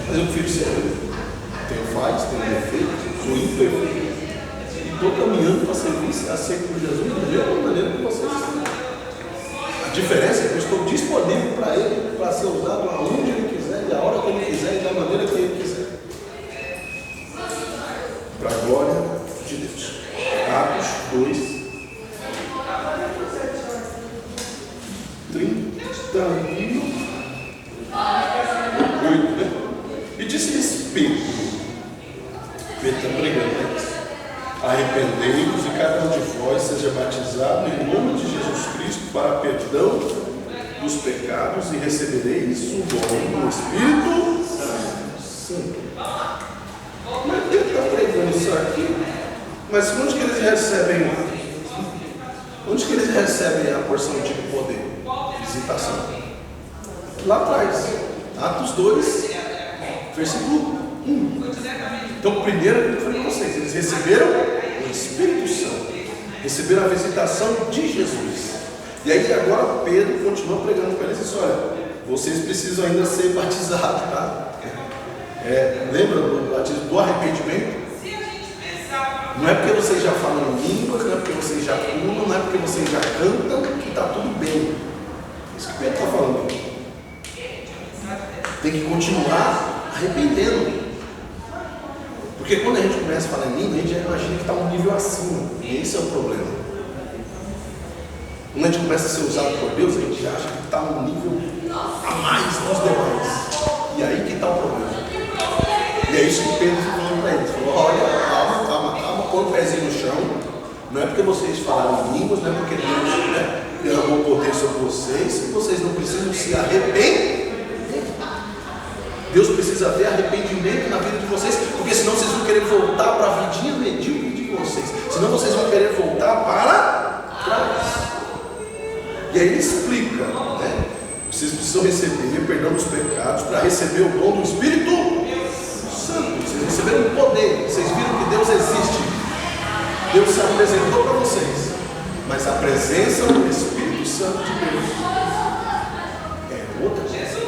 Mas eu prefiro ser eu. Tenho falhas, tenho defeitos, sou imperfeito. E estou caminhando para servir a ser por Jesus da mesma maneira que vocês estão. A diferença é que eu estou disponível para Ele, para ser usado aonde Ele quiser, e a hora que Ele quiser, e da maneira que Ele quiser. Para a glória de Deus. Atos 2, 38. E disse-lhes Pedro está pregando, né? Arrependei-vos e cada um de vós seja batizado em nome de Jesus Cristo para perdão dos pecados e recebereis o dom do Espírito Santo. Mas ele está pregando isso aqui, mas onde que eles recebem? Onde que eles recebem a porção de poder? Visitação. Lá atrás, Atos 2, versículo 1. Então, primeiro eu falei para vocês, eles receberam o Espírito Santo, receberam a visitação de Jesus. E aí agora Pedro continua pregando para eles e diz, olha, vocês precisam ainda ser batizados, tá? Lembra do batismo do arrependimento? Não é porque vocês já falam línguas, não é porque vocês já pulam, não é porque vocês já cantam que está tudo bem. Isso que Pedro está falando. Tem que continuar arrependendo. Porque quando a gente começa a falar em língua, a gente já imagina que está um nível acima. E esse é o problema. Quando a gente começa a ser usado por Deus, a gente acha que está um nível a mais dos demais. E aí que está o problema. E é isso que Pedro falou para eles. Falou, olha, calma, põe o pezinho no chão. Não é porque vocês falaram em línguas, não é porque Deus derramou poder sobre vocês, que vocês não precisam se arrepender. Deus precisa ver arrependimento na vida de vocês, porque senão vocês vão querer voltar para a vidinha medíocre de vocês. Senão vocês vão querer voltar para trás. E aí ele explica, né? Vocês precisam receber o perdão dos pecados para receber o dom do Espírito Santo. Vocês receberam o poder. Vocês viram que Deus existe. Deus se apresentou para vocês. Mas a presença do Espírito Santo de Deus é outra coisa.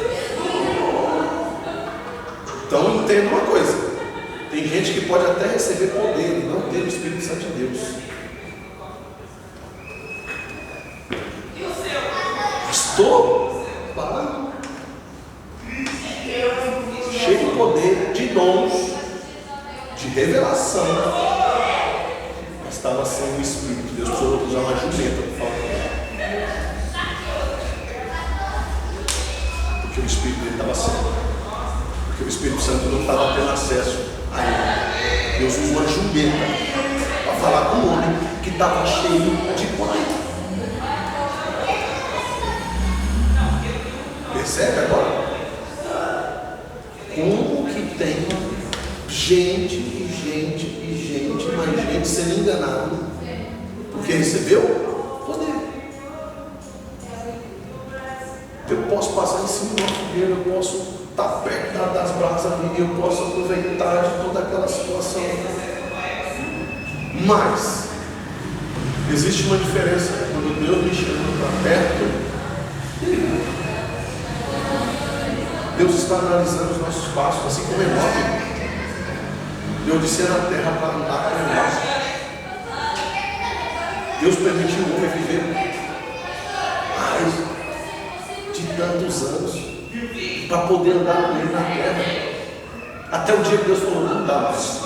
Então entenda uma coisa, tem gente que pode até receber poder e não ter o Espírito Santo de Deus. Estou falando cheio de poder, de dons, de revelação, mas estava sem o Espírito. Deus precisou usar uma jumenta para falar. Porque o Espírito dele estava sem. Porque o Espírito Santo não estava tendo acesso Aí Deus usa uma jumenta para falar com o homem que estava cheio de poder. Percebe agora? Como que tem gente, mais gente sendo enganado porque recebeu poder. Eu posso passar em cima de uma fogueira, eu posso estar perto das brasas ali, eu posso aproveitar de toda aquela situação. Mas existe uma diferença quando Deus me chama para perto. Deus está analisando os nossos passos, assim como Enoque. Deus desceu na terra para andar com nós. Deus permitiu o homem viver mais de tantos anos para poder andar com ele na terra. Até o dia que Deus falou, não dá mais.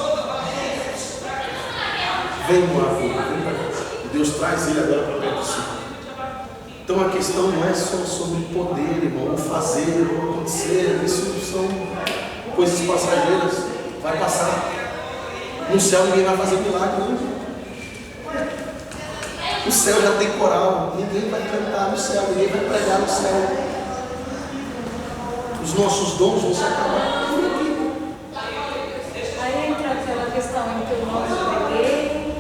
Vem morar comigo, vem para cá. E Deus traz ele agora para perto de si. Então a questão não é só sobre poder, irmão, ou fazer, ou acontecer. Isso são coisas passageiras. Vai passar. No céu ninguém vai fazer milagre, não. O céu já tem coral, ninguém vai cantar no céu, ninguém vai pregar no céu. Os nossos dons vão se acabar por aqui. Aí entra aquela questão entre o nome do preguei,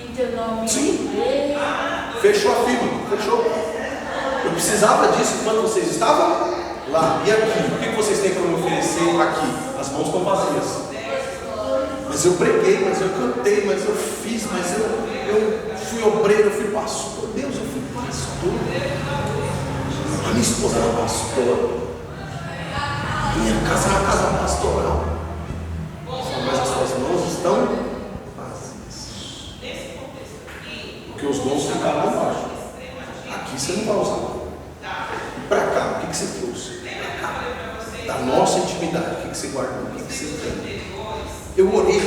entre o nome Sim. dele. Fechou a firma, fechou. Eu precisava disso quando vocês estavam lá. E aqui, o que vocês têm para me oferecer aqui? As mãos estão vazias. Mas eu preguei, mas eu cantei, mas eu fiz, mas eu fui obreiro, eu fui pastor. Deus, eu fui pastor. A minha esposa era pastora. Minha casa era uma casa pastoral. Mas as suas mãos estão vazias. Porque os dons ficaram lá embaixo. Aqui você não vai usar. E para cá, o que você trouxe? Para cá. Da nossa intimidade, o que você guardou? O que você tem? Eu orei.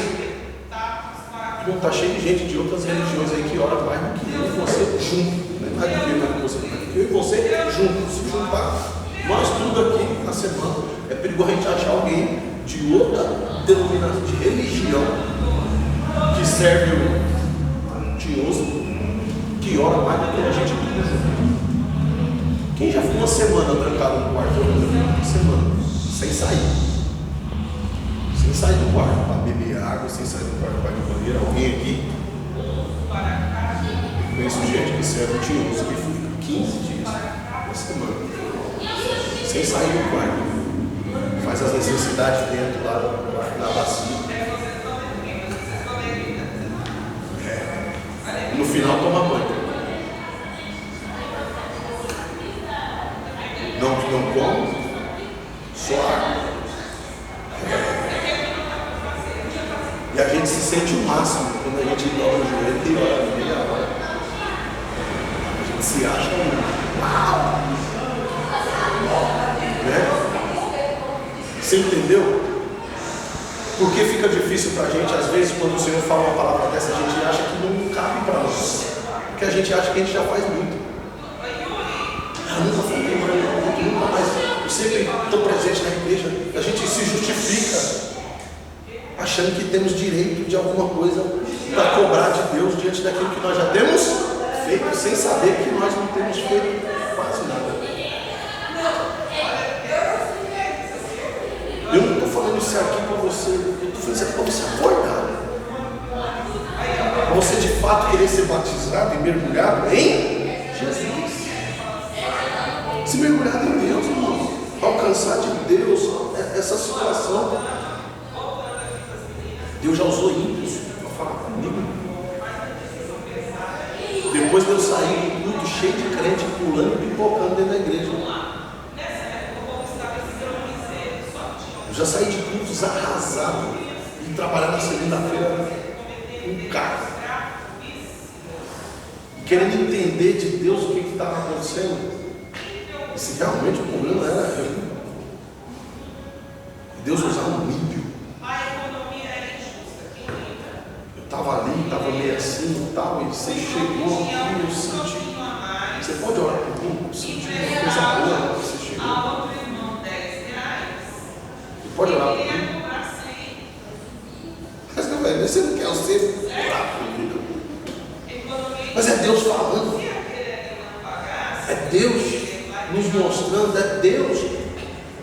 Irmão, está cheio de gente de outras religiões aí que ora mais do que eu e você junto. Não é mais do que eu e você, eu e você juntos. Se juntar, nós tudo aqui na semana. É perigoso a gente achar alguém de outra denominação, de religião, que serve o tinhoso, que ora mais do que a gente tudo junto. Quem já ficou uma semana trancado no quarto? Uma semana, sem sair. Sem sair do quarto para beber água, sem sair do quarto para ir no banheiro. Alguém aqui? Eu conheço gente que serve o tinhoso que fica 15 dias, uma semana, sem sair do quarto. Faz as necessidades dentro lá na bacia. No final toma banho. Não come, só água. E a gente se sente o máximo quando a gente dobra o joelho e ora meia hora. A gente se acha uau! Né? Você entendeu? Porque fica difícil para a gente, às vezes, quando o Senhor fala uma palavra dessa, a gente acha que não cabe para nós. Porque a gente acha que a gente já faz muito. Eu nunca falei mais, nunca mais. Eu sempre estou presente na igreja. A gente se justifica achando que temos direito de alguma coisa para cobrar de Deus diante daquilo que nós já temos feito, sem saber que nós não temos feito quase nada. Eu não estou falando isso aqui para você, eu estou falando isso aqui para você acordar. Para você de fato querer ser batizado e mergulhado em Jesus. Se mergulhado em Deus, irmão, alcançar de Deus essa situação. Deus já usou ímpios para falar comigo. Depois de eu sair do culto cheio de crente pulando e pipocando dentro da igreja. Eu já saí de cultos arrasado e trabalhar na segunda-feira com carro. Querendo entender de Deus o que estava acontecendo. E se realmente o problema era eu. E Deus usava um ímpio. Eu estava ali, estava meio assim e tal, e você chegou aqui e eu senti. Você pode orar por mim? Eu senti uma coisa boa que você chegou. Você pode orar por mim? velho. Você não quer ser rápido. Mas é Deus falando. É Deus nos mostrando. É Deus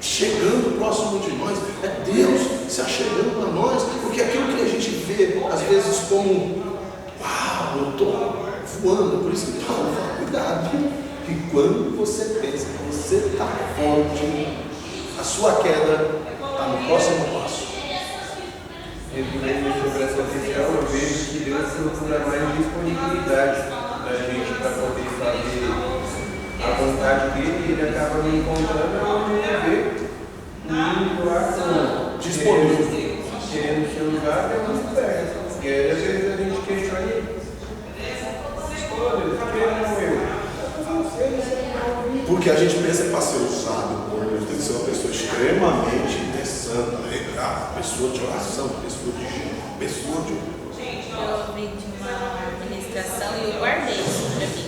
chegando próximo de nós. É Deus se achegando a nós. Porque aquilo que a gente vê, às vezes, como uau, eu estou voando. Por isso que Paulo fala, cuidado. Que quando você pensa que você está forte, a sua queda está no próximo passo. Refletindo sobre essa questão, eu vejo que Deus procura mais disponibilidade da gente para poder fazer a vontade dele, e ele acaba me encontrando onde viver indo lá Disponível. querendo se usar, é muito perto. Porque aí, às vezes a gente questiona ele. Pô, Deus, por que não eu? Porque a gente pensa que para ser usado por Deus tem que ser uma pessoa extremamente santa, pessoa de oração, pessoa de jeito, pessoa de. Eu ouvi de uma ministração e eu guardei isso para mim.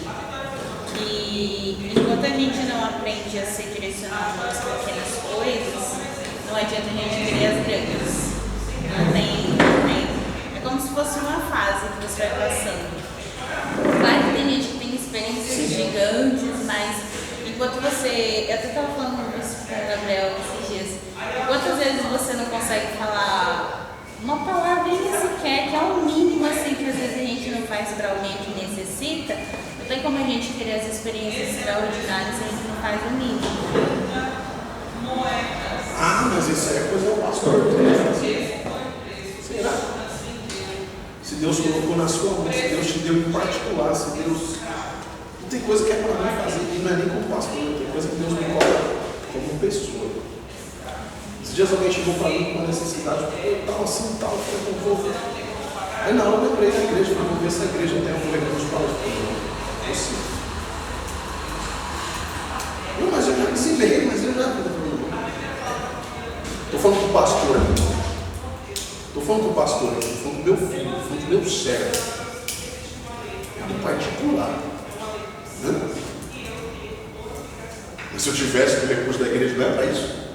Que enquanto a gente não aprende a ser direcionado nas pequenas coisas, não adianta a gente querer as grandes. Não tem. É como se fosse uma fase que você vai passando. Claro que tem gente que tem experiências gigantes, mas enquanto você. Eu até estava falando isso com o Gabriel esses dias. Quantas vezes você não consegue falar uma palavrinha sequer, que é o mínimo assim que às vezes a gente não faz para alguém que necessita? Não tem como a gente querer as experiências extraordinárias se a gente não faz o mínimo. Ah, mas isso aí é coisa do pastor. Será? Se Deus colocou na sua mão, se Deus te deu em particular, se Deus. Não tem coisa que é para mim fazer, e não é nem como pastor, tem coisa que Deus me coloca como pessoa. Esses dias alguém chegou para mim com uma necessidade, tal, assim, tal, eu falei, não vou. Aí na hora eu lembrei da igreja, eu vou ver se a igreja tem algum recurso para você. Não, mas eu já ensinei, mas eu já. Estou falando com o pastor aqui. Estou falando com o pastor aqui, estou falando com meu filho, estou falando com meu servo. É do particular. Né? Mas se eu tivesse o recurso da igreja, não é para isso.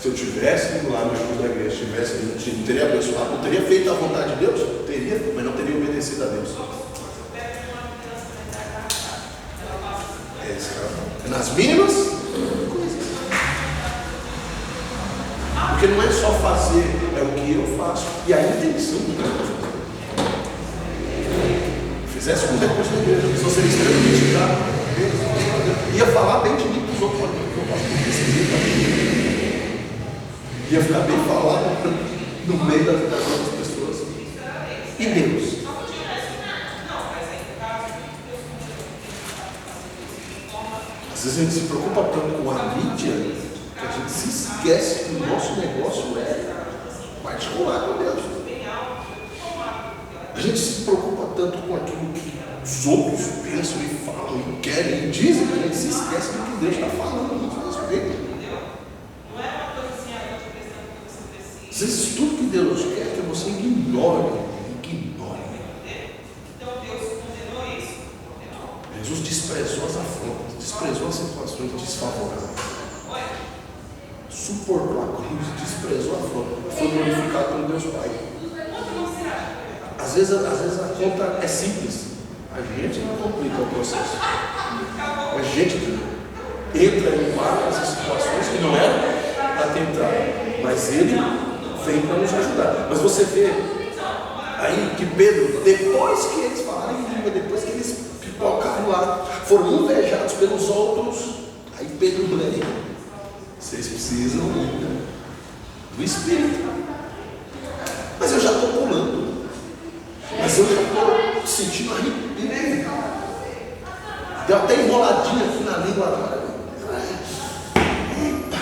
Se eu tivesse ido lá no recurso da igreja, não teria abençoado, não teria feito a vontade de Deus? Teria, mas não teria obedecido a Deus. É nas mínimas coisas. Porque não é só fazer, é o que eu faço. E a intenção do que eu faço. Fizesse com o recurso da igreja, se você extremamente grave, ia falar bem de mim para os outros, eu posso decidir. Ia ficar bem falado no meio das outras pessoas. E Deus? Às vezes a gente se preocupa tanto com a mídia que a gente se esquece que o nosso negócio é particular com Deus. A gente se preocupa tanto com aquilo que os outros pensam e falam e querem e dizem, que a gente se esquece do que Deus está falando a nosso respeito. Às vezes tudo que Deus quer é que você ignore. Jesus desprezou as afrontas, desprezou as situações desfavoráveis. Suportou a cruz, desprezou a afronta. Foi glorificado pelo Deus Pai. Às vezes a conta é simples. A gente não complica o processo. A gente entra em várias situações que não eram para tentar, mas Ele vem para nos ajudar. Mas você vê aí que Pedro, depois que eles falaram em língua, depois que eles pipocaram lá, foram invejados pelos outros, aí Pedro blei. Vocês precisam do Espírito. Mas eu já estou pulando. Mas eu já estou sentindo arrepio. Deu até enroladinha aqui na língua agora. Eita.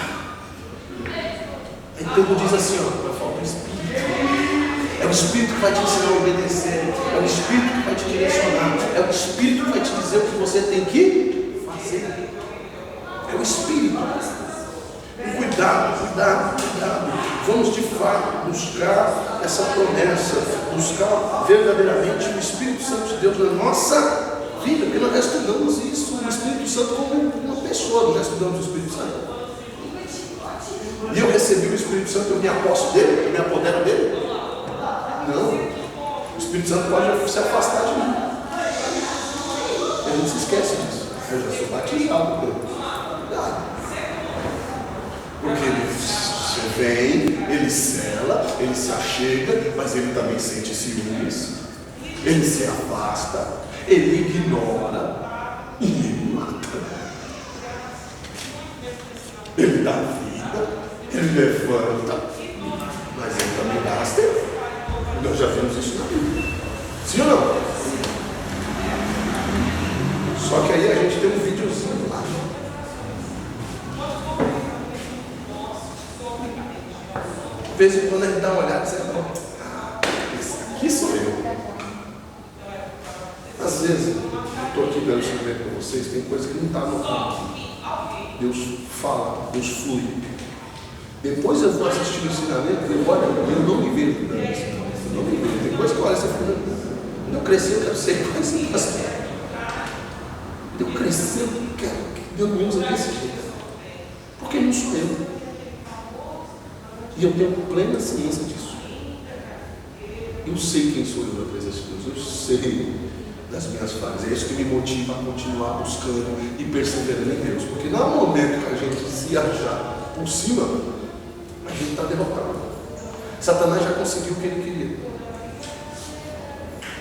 Aí Pedro diz assim, ó, falta o Espírito. É o Espírito que vai te ensinar a obedecer. É o Espírito que vai te direcionar. É o Espírito que vai te dizer o que você tem que fazer. É o Espírito. Cuidado. Vamos de fato buscar essa promessa. Buscar verdadeiramente o Espírito Santo de Deus na nossa vida. Porque nós já estudamos isso, o Espírito Santo como uma pessoa. Nós já estudamos o Espírito Santo. E eu recebi o Espírito Santo, eu me aposto dele, eu me apodero dele. Não. O Espírito Santo pode se afastar de mim. A gente se esquece disso. Eu já sou batizado por ele. Cuidado. Porque ele vem, ele sela, ele se achega, mas ele também sente ciúmes. Ele se afasta, ele ignora e ele mata. Ele dá vida, ele levanta, mas ele também gasta. Nós já vimos isso na Bíblia. Sim ou não? Só que aí a gente tem um videozinho lá. De vez em quando a gente dá uma olhada e diz, esse aqui sou eu. Às vezes, eu estou aqui dando ensinamento para vocês, tem coisa que não está no plano. Deus fala, Deus flui. Depois eu vou assistir o ensinamento e eu não me vejo dando ensinamento. Eu não me vejo. Tem coisa que olha, você fala, quando eu crescer, eu quero ser igual esse pastor. Quando eu crescer, eu quero que Deus me use desse jeito. Porque não sou eu. E eu tenho plena ciência disso. Eu sei quem sou eu na presença de Deus. Eu sei das minhas falhas. É isso que me motiva a continuar buscando e perseverando em Deus. Porque não há momento que a gente se achar por cima, a gente está derrotado. Satanás já conseguiu o que ele queria.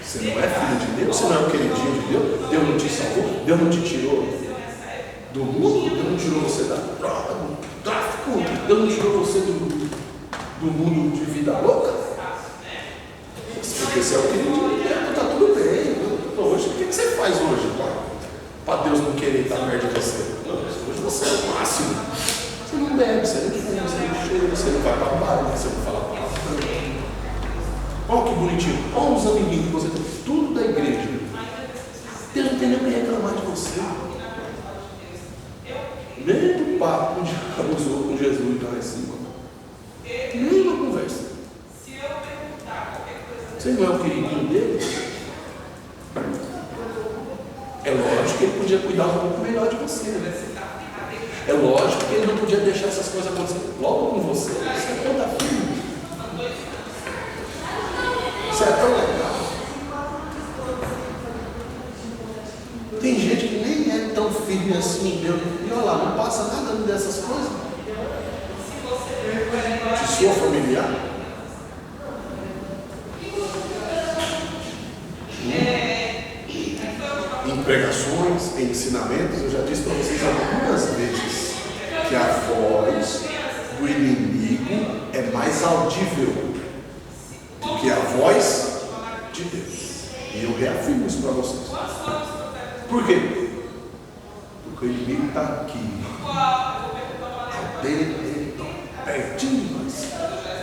Você não é filho de Deus, você não é o queridinho de Deus, Deus não te salvou, Deus não te tirou do mundo, Deus não tirou você da droga, do tráfico, Deus não tirou você do mundo de vida louca. Porque você é o queridinho de Deus, está tudo bem. Hoje, o que você faz hoje para Deus não querer estar perto de você? Não, hoje você é o máximo. Você não bebe, você não fuma, você não cheira, você não vai para o bar, você não fala palavra. Olha que bonitinho. Olha os amiguinhos que você tem. Tudo da igreja. Deus não tem nem o que reclamar de você. Nem o papo que já usou com Jesus lá em cima. Nem uma conversa. Você não é o queridinho dele? É lógico que ele podia cuidar um pouco melhor de você. É lógico que ele não podia deixar essas coisas acontecerem logo com você. Você é tão firme. Isso é tão legal. Tem gente que nem é tão firme assim, Deus. E olha lá, não passa nada dessas coisas. De sua familiar. Em pregações, em ensinamentos, eu já disse para vocês algumas vezes que a voz do inimigo é mais audível do que a voz de Deus. E eu reafirmo isso para vocês. Por quê? Porque o inimigo está aqui. Dele, pertinho de nós.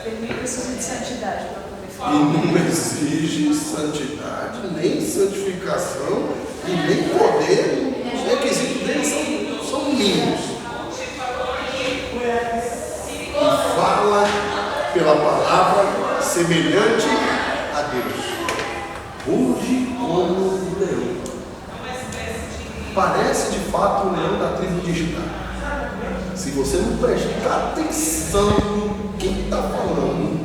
Ele nem precisa de santidade para poder E falar. não exige santidade, nem santificação, e nem poder. Os requisitos dele são mínimos. E fala pela palavra semelhante a Deus. Ruge como um leão. Parece de fato um leão da tribo de Judá. Se você não prestar atenção no que está falando,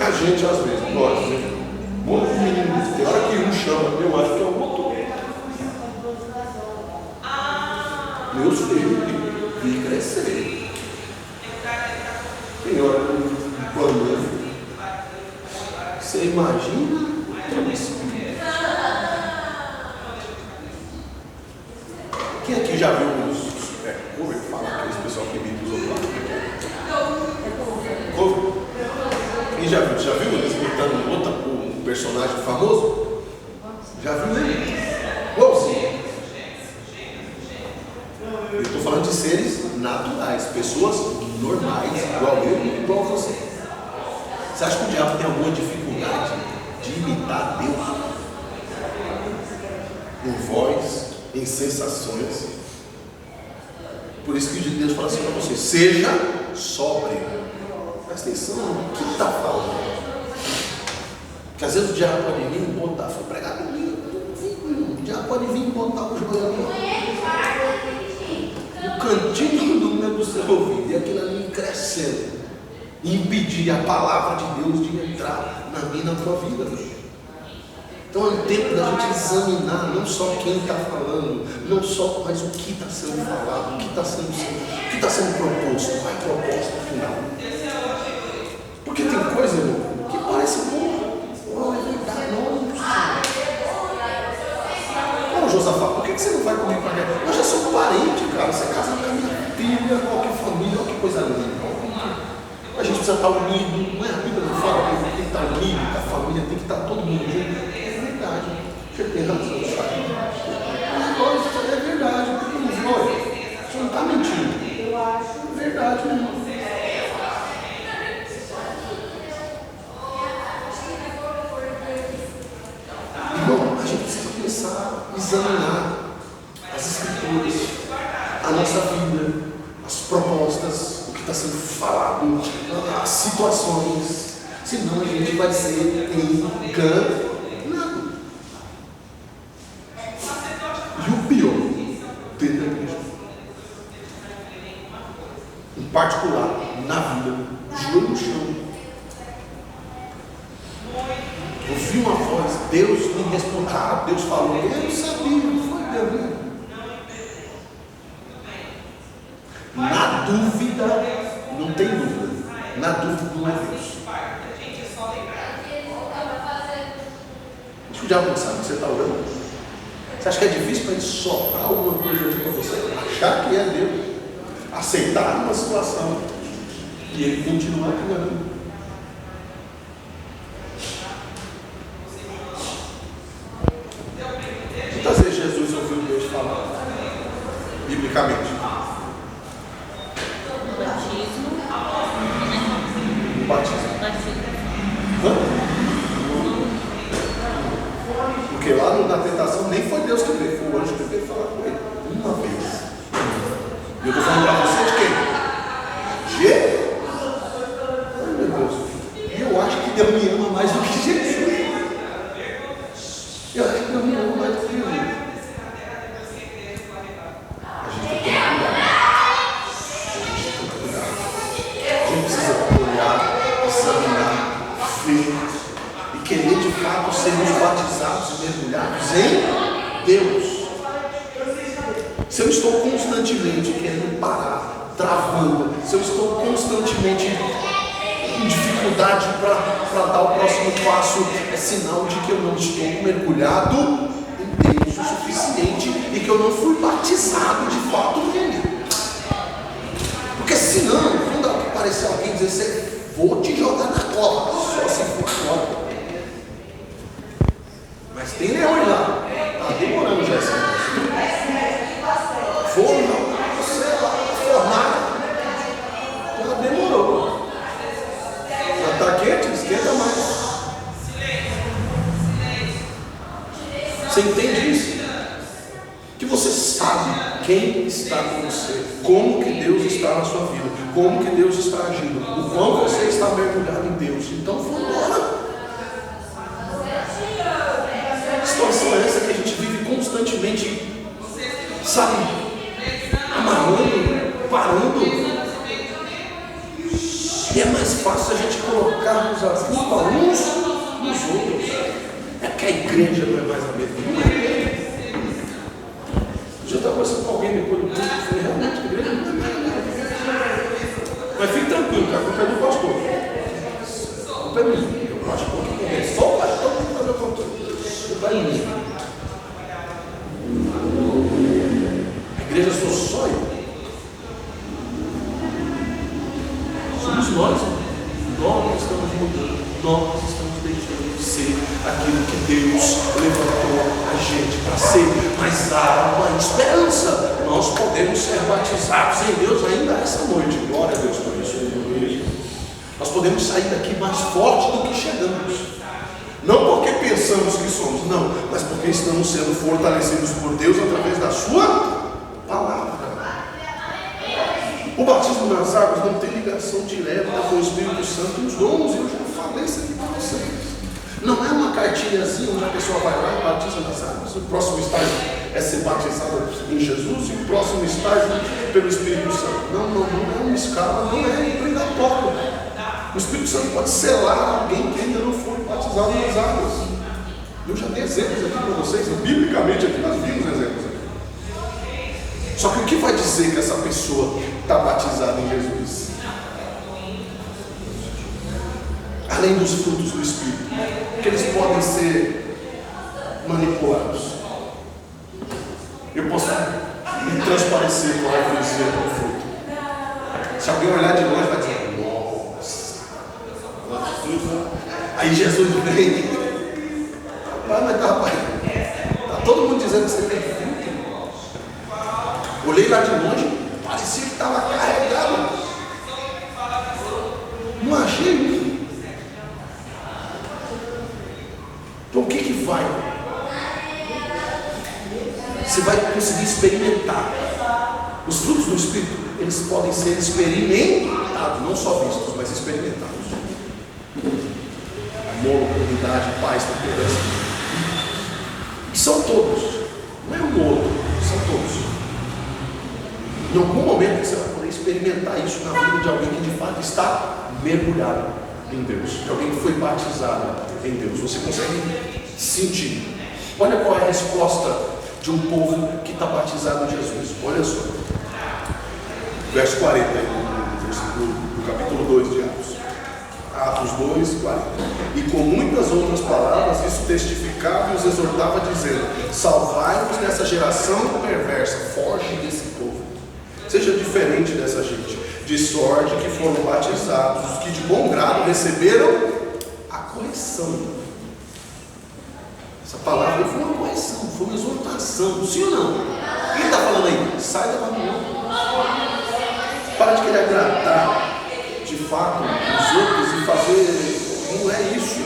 a gente às vezes, nós, um monte de meninos, tem hora que um chama, eu acho que é o motor. Meus filhos, vi crescer. Tem hora que um banheiro. Você imagina o espírito. Quem aqui já viu os cover? Fala aqueles pessoal que imita os outros. Cover? Quem já viu eles imitando um personagem famoso? Já viu ele? Igualzinho. Eu estou falando de seres naturais, pessoas normais, igual eu e igual você. Você acha que o diabo tem alguma dificuldade de imitar Deus? Em voz, em sensações. Por isso que Deus fala assim para você: seja sóbrio. Presta atenção no que está falando. Porque às vezes o diabo pode vir e botar, foi pregado comigo. O diabo pode vir e botar o joelho no cantinho do você ouvindo e aquilo ali crescendo, e impedir a palavra de Deus de entrar na minha e na tua vida. Então é um tempo da gente examinar não só quem está falando, não só, mas o que está sendo falado, o que está sendo proposto, qual é a proposta final. Porque tem coisa, irmão, que parece bom, é verdade, não. Ô Josafá, por que você não vai comigo para cá? Eu já sou parente, cara, você casa com a minha filha, qualquer família, olha que coisa linda. A gente precisa estar unido, não é? A Bíblia não fala que tem que estar unido, que a família tem que estar todo mundo junto. É verdade, você tem razão, sabe? É verdade, você não está mentindo. Eu acho. É verdade, irmão. Irmão, a gente precisa começar a examinar as escrituras, a nossa vida, as propostas, o que está sendo falado, as situações, senão a gente vai ser enganado. E o pior, dentro da igreja, em particular, na vida, joelho no chão, ouvi uma voz, Deus me respondeu, Deus falou, eu não sabia, foi Deus. Na dúvida, não tem dúvida, na dúvida não é Deus. Deixa eu já pensar, você está orando? Você acha que é difícil para ele soprar alguma coisa aqui para você? Achar que é Deus, aceitar uma situação e ele continuar caminhando. Muitas vezes Jesus ouviu Deus falar, biblicamente. Batismo. Porque lá na tentação nem foi Deus que veio, foi o anjo que veio falar com ele. Uma vez. E eu estou falando para você de quem? Ai meu Deus. E eu acho que Deus me ama mais do que Jesus. Eu acho que Deus me ama mais do que Jesus. A gente tem que tomar cuidado. A gente precisa olhar, examinar, ver e querer de fato sermos batizados e mergulhados em Deus. Se eu estou constantemente querendo parar, travando, se eu estou constantemente em dificuldade para dar o próximo passo, é sinal de que eu não estou mergulhado em Deus o suficiente e que eu não fui batizado de fato nele. Porque senão, quando aparecer alguém dizer assim, vou te jogar na cova, só se for agora. Mas tem leões lá, está demorando já esse negócio. Forma, você lá, formado, já demorou. Já está quente, esquenta mais. Você entende isso? Que você sabe quem está com você, como que Deus está na sua vida, como que Deus está agindo, o quão você está mergulhado em Deus. Então vamos embora. A situação é essa que a gente vive constantemente, sabe, amarrando, parando. E é mais fácil a gente colocarmos a culpa uns nos outros. É que a igreja não é mais a mesma. Não é mesmo. Eu já estava conversando com alguém depois do culto e falei, realmente a igreja não é mais a mesma. Mas fique tranquilo, cara, a culpa é do pastor. A culpa é minha. O pastor que conhece. Só o pastor que faz o controle. A culpa é minha. A igreja sou só eu. Somos nós. Nós estamos mudando. Nós estamos deixando de ser aquilo que Deus levantou a gente para ser, mas há uma esperança. Nós podemos ser batizados em Deus ainda essa noite. Glória a Deus por isso. Nós podemos sair daqui mais fortes do que chegamos. Não porque pensamos que somos, não, mas porque estamos sendo fortalecidos por Deus através da sua palavra. O batismo nas águas não tem ligação direta com o Espírito Santo e os dons. Eu já falei isso aqui para vocês. Não é uma cartilhazinha onde a pessoa vai lá e batiza nas águas. O próximo estágio é ser batizado em Jesus e o próximo estágio pelo Espírito Santo. Não é uma escala, não é obrigatório. O Espírito Santo pode selar alguém que ainda não foi batizado nas águas. Eu já dei exemplos aqui para vocês, biblicamente aqui nós vimos exemplos aqui. Só que o que vai dizer que essa pessoa está batizada em Jesus? Além dos frutos do Espírito, que eles podem ser manipulados. Eu posso me transparecer com a hipocrisia do fruto. Se alguém olhar de longe, vai dizer: nossa. Aí Jesus vem. Mas tá todo mundo dizendo que você tem fruto. Olhei lá de longe, parecia que estava carregado. Não achei um. Então o que vai? Você vai conseguir experimentar. Os frutos do Espírito, eles podem ser experimentados, não só vistos, mas experimentados. Amor, comunidade, paz, temperança. E são todos. Não é um outro, são todos. Em algum momento você vai poder experimentar isso na vida de alguém que de fato está mergulhado em Deus, de alguém que foi batizado em Deus. Você consegue sentir. Olha qual é a resposta de um povo que está batizado em Jesus. Olha só. Verso 40 do capítulo 2 de Atos. Atos 2, 40. E com muitas outras palavras, isso testificava e os exortava, dizendo: salvai-vos dessa geração perversa, foge desse povo. Seja diferente dessa gente, de sorte que foram batizados os que de bom grado receberam a correção. Essa palavra foi uma correção, foi uma exortação, sim ou não? Quem está falando aí? Sai da Babilônia. Para de querer agradar de fato os outros e fazer. Não é isso.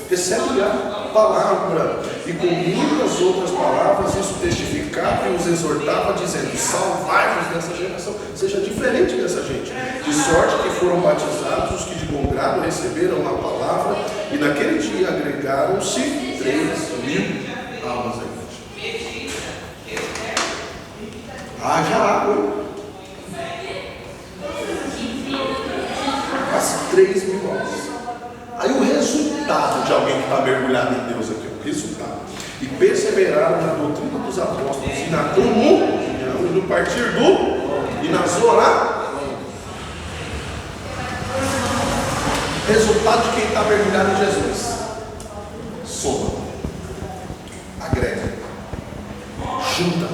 Recebe a palavra. E com muitas outras palavras isso testificava e os exortava, dizendo: salvai-vos dessa geração. Seja diferente dessa gente. De sorte que foram batizados os que de bom grado receberam a palavra, e naquele dia agregaram-se 3.000 almas à igreja. Haja água. Quase 3.000 almas. Aí o resultado de alguém que está mergulhado em Deus aqui, o resultado. E perseveraram na doutrina dos apóstolos, e na comunhão, e no partir do, e nas orações. Resultado de quem está mergulhado em Jesus: soma, agrega, junta,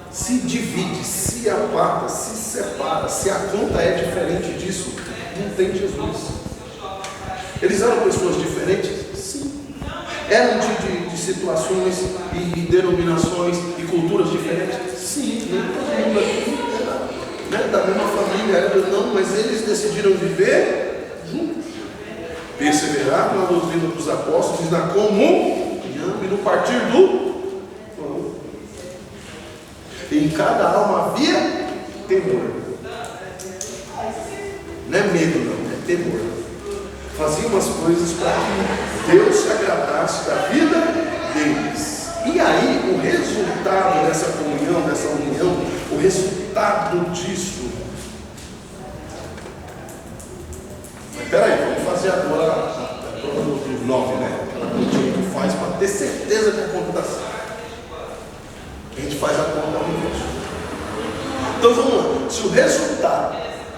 se divide, se aparta, se separa. Se a conta é diferente disso, não tem Jesus. Eles eram pessoas diferentes? Sim. Eram de situações e denominações e culturas diferentes? Sim. Nem todo mundo aqui era, da mesma família, não, mas eles decidiram viver juntos. Perseveraram na doutrina dos apóstolos, na comunhão e no partir do pão. Em cada alma havia temor. Não é medo, não, é temor. Faziam as coisas para que Deus se agradasse da vida deles. E aí, o resultado dessa comunhão, dessa união, o resultado disso. Mas peraí, vamos fazer agora a prova do 9, né? Aquela continha que faz para ter certeza que a conta está certa. A gente faz a conta ao inverso. Então vamos lá. Se o resultado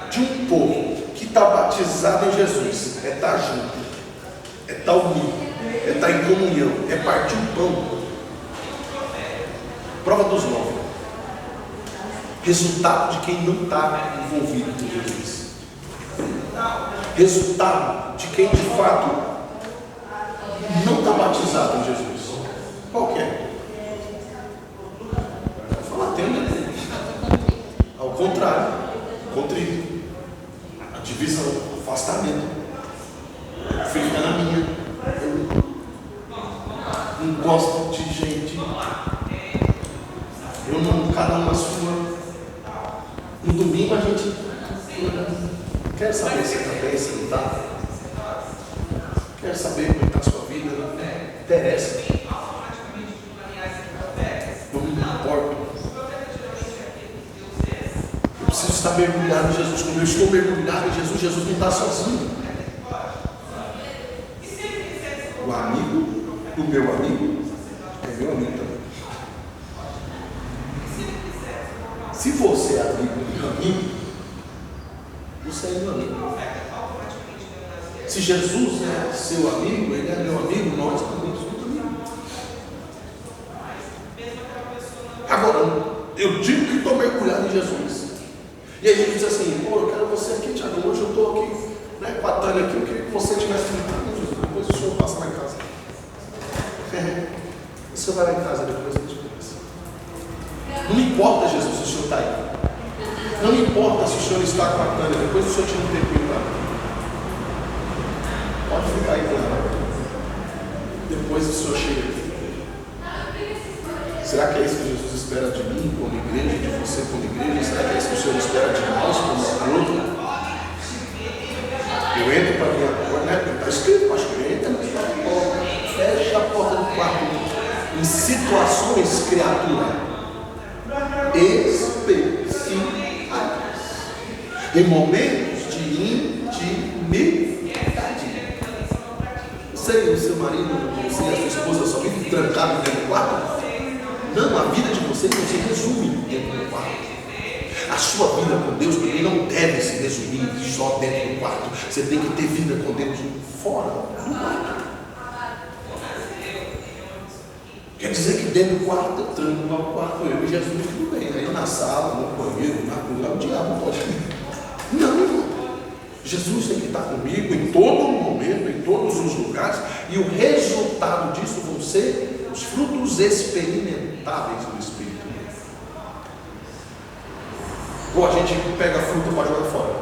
de um povo que está batizado em Jesus é estar junto, é estar unido, é estar em comunhão, é partir o pão. Prova dos 9. Resultado de quem não está envolvido com Jesus. Resultado de quem de fato não está batizado em Jesus. Qual que é? Fala, tem. Ao contrário, contrito. A divisão, o afastamento. Fica na minha. Eu não gosto de gente. Eu não, cada uma sua. No domingo a gente quer saber se está bem, se não está. Quer saber como está a sua vida, né? interessa. Não me importa. Eu preciso estar mergulhado em Jesus. Quando eu estou mergulhado em Jesus, Jesus não está sozinho. O amigo, o meu amigo, é meu amigo também. Se você é amigo do meu amigo, você é meu amigo. Se Jesus é seu amigo, ele é meu amigo, nós também somos amigos. Agora, eu digo que estou mergulhado em Jesus. E aí ele diz assim, pô, eu quero você aqui, Tiago, hoje eu estou aqui, né, com a Tânia aqui, eu queria que você tivesse Jesus, depois o senhor passa lá em casa. O senhor vai lá em casa depois a gente conversa. Não me importa, Jesus, se o senhor está aí. Não me importa se o senhor está com a Tânia, depois o senhor tira um tempinho para mim. Pode ficar aí com ela. Depois o senhor chega aqui. Será que é isso que Jesus espera de mim como igreja, de você como igreja? Será que é isso que o Senhor espera de nós como igreja? Eu entro para a minha porta, né? Está escrito, acho que entra na sua porta, fecha a porta do quarto. Em situações, criatura, especiais, em momentos de intimidade. Você e o seu marido, você e a sua esposa só vivem trancados dentro do quarto? Não, a vida de vocês não se resume dentro do quarto. A sua vida com Deus também não deve se resumir só dentro do quarto. Você tem que ter vida com Deus fora do quarto. Quer dizer que dentro do quarto, entrando no quarto, eu e Jesus, tudo bem. Aí na sala, no banheiro, na rua, o diabo pode. Não, irmão. Jesus tem que estar comigo em todo momento, em todos os lugares, e o resultado disso vão ser os frutos experimentáveis do Espírito. Ou a gente pega fruta para jogar fora.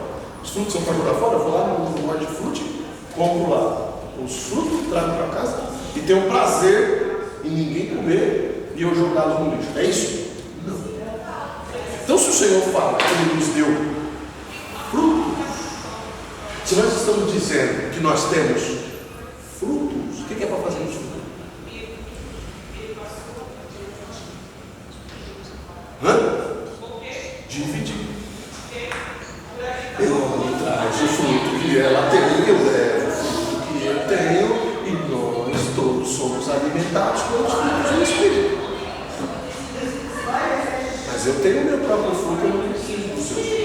Os frutos são para jogar fora, eu vou lá no hortifruti, compro lá os frutos, trago para casa e tenho um prazer em ninguém comer e eu jogá-los no lixo. É isso? Não. Então, se o Senhor fala que Ele nos deu frutos, se nós estamos dizendo que nós temos frutos, o que é para fazer os frutos? Dividir. Eu traz o fruto que ela tem, eu levo o fruto que eu tenho, e nós todos somos alimentados pelos frutos do Espírito. Mas eu tenho o meu próprio fruto, eu não preciso do seu fruto.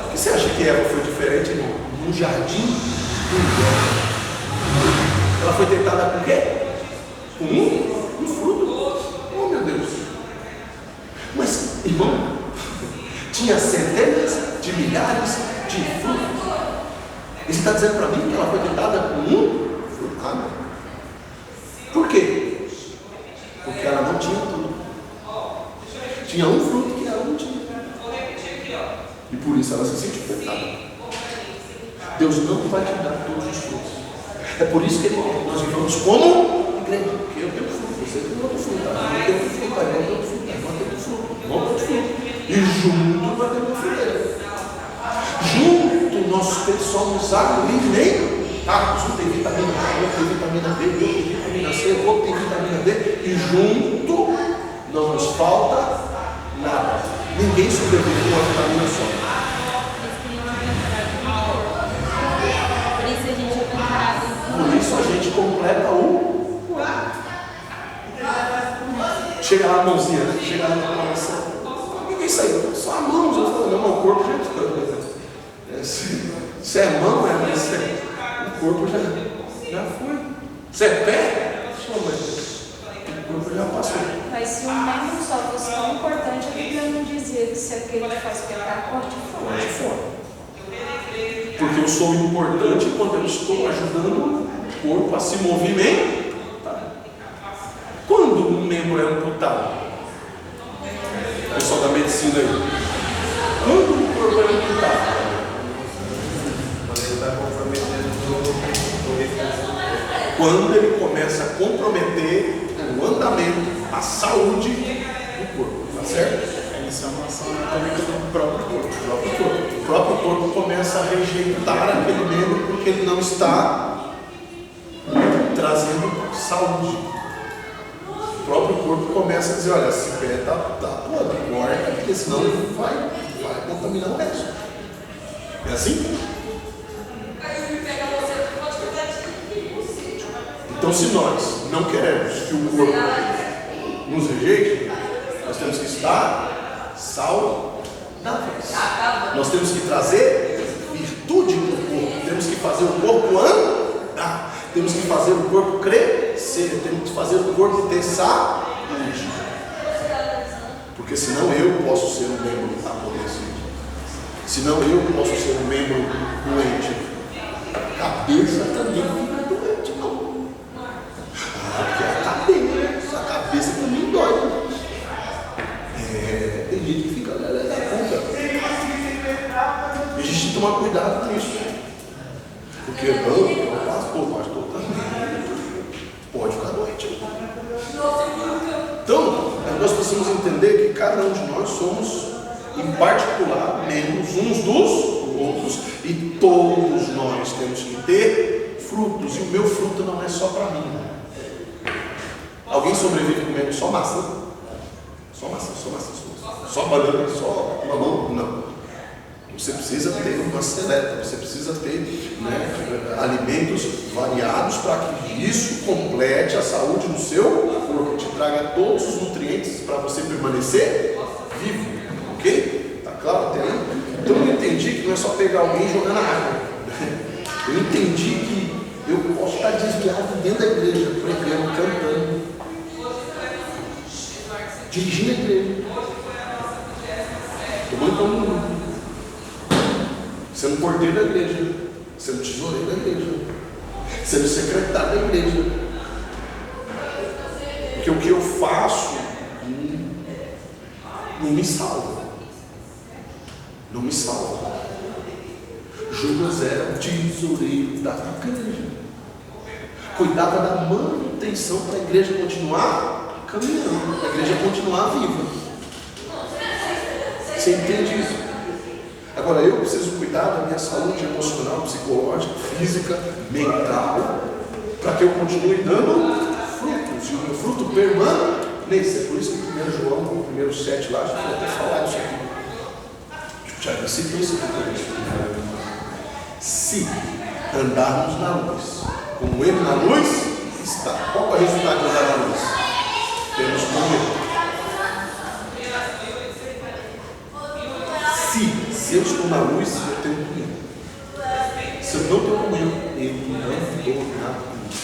Por que você acha que Eva foi diferente no jardim do Éden? Ela foi tentada com o quê? Com um fruto. Oh, meu Deus! Mas, irmão, tinha centenas de milhares de frutos. Ele está dizendo para mim que ela foi tentada com um fruto. Ah, não. Por quê? Porque ela não tinha tudo. Tinha um fruto que ela não tinha. E por isso ela se sentiu tentada. Deus não vai te dar todos os frutos. É por isso que nós vivemos como igreja. Porque eu tenho fruto, você tem outro fruto. Eu tenho outro fruto, eu tenho outro fruto, eu tenho outro fruto, eu tenho outro fruto. E junto vai ter uma fruteira. Junto nós somos alimentados. Um tem vitamina A, outro tem vitamina B, outro tem vitamina C, outro tem vitamina D. E junto não nos falta nada. Ninguém sobrevive com uma vitamina só. Por isso a gente completa o corpo. Chega lá a mãozinha, né? Chega lá na coração. O que é isso aí? Só a mão. Eu falo, não, o corpo já é. Se é mão, o corpo já foi. Se é pé, o corpo já passou. Mas se um membro só fosse tão importante, a Bíblia não dizia que se aquele que faz pecar, corte fora. Corte fora. Porque eu sou importante quando eu estou ajudando o corpo a se movimentar. Quando um membro é amputado? O pessoal da medicina aí. Quando o corpo é amputado? Quando ele começa a comprometer o andamento, a saúde do corpo. Tá certo? Isso é uma ação anatômica do próprio corpo. O próprio corpo começa a rejeitar aquele membro porque ele não está saúde. O próprio corpo começa a dizer, olha, esse pé está podre, corta, porque senão vai contaminar o resto. É assim? Então, se nós não queremos que o corpo nos rejeite, nós temos que estar saudáveis. Nós temos que trazer virtude para o corpo. Temos que fazer o corpo andar. Temos que fazer o corpo crescer. Temos que fazer o corpo ter saúde. Porque senão eu posso ser um membro apodrecido. Senão eu posso ser um membro doente. A cabeça também fica doente, não. Porque a cabeça também dói. Tem gente que fica da conta. E a gente tem que tomar cuidado com isso. Porque o pastor também pode ficar doente. Então, nós precisamos entender que cada um de nós somos, em particular, membros uns dos outros, e todos nós temos que ter frutos. E o meu fruto não é só para mim. Alguém sobrevive comendo só maçã? Só maçã. Só banana, só mamão? Não. Você precisa ter uma seleta, você precisa ter alimentos variados para que isso complete a saúde do seu corpo, te traga todos os nutrientes para você permanecer vivo. Ok? Tá claro até aí? Então eu entendi que não é só pegar alguém e jogar na água. Eu entendi que eu posso estar desviado dentro da igreja, pregando, cantando, dirigindo a igreja, tomando comunhão, sendo porteiro da igreja, sendo tesoureiro da igreja, sendo secretário da igreja. Porque o que eu faço não me salva. Não me salva. Judas era o tesoureiro da igreja. Cuidava da manutenção para a igreja continuar caminhando, para a igreja continuar viva. Você entende isso? Agora, eu preciso cuidar da minha saúde emocional, psicológica, física, mental, para que eu continue dando frutos, e o meu fruto permaneça. É por isso que 1 João, no primeiro 7 lá, a gente vai até falar disso aqui. Já citou isso aqui. Se andarmos na luz, como Ele na luz está. Qual é o resultado de andar na luz? Temos comunhão. Se eu estou na luz, eu tenho comunhão. Se eu não tenho comunhão, eu não estou na luz.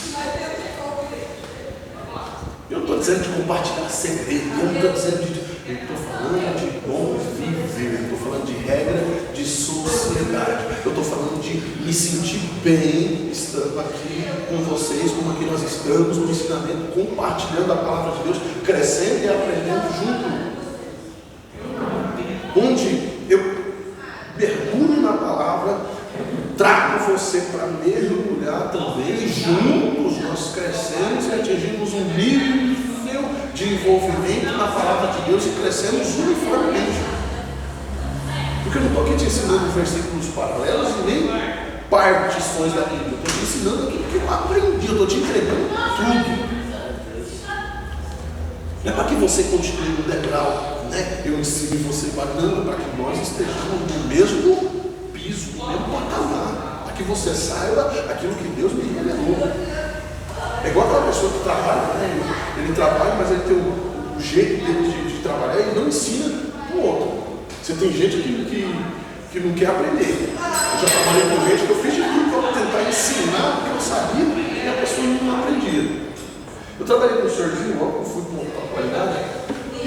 Eu estou dizendo de compartilhar segredo, eu não estou dizendo de. Eu estou falando de bom viver, eu estou falando de regra de sociedade, eu estou falando de me sentir bem estando aqui com vocês, como aqui nós estamos no ensinamento, compartilhando a palavra de Deus, crescendo e aprendendo junto. Onde eu mergulho na palavra, trago você para mergulhar também, e juntos nós crescemos e atingimos um nível de envolvimento na palavra de Deus e crescemos uniformemente. Porque eu não estou aqui te ensinando versículos paralelos e nem partições da Bíblia, eu estou te ensinando aquilo que eu aprendi, eu estou te entregando tudo. Não é para que você continue no degrau, eu ensino você banana, para que nós estejamos no mesmo piso, no mesmo patamar, para que você saiba aquilo que Deus me revelou. É igual aquela pessoa que trabalha, ele trabalha, mas ele tem o jeito dele de trabalhar, ele não ensina para o outro. Você tem gente que não quer aprender. Eu já trabalhei com gente que eu fiz de tudo para tentar ensinar o que eu sabia e a pessoa não aprendia. Eu trabalhei com o senhorzinho, logo eu fui para a qualidade, e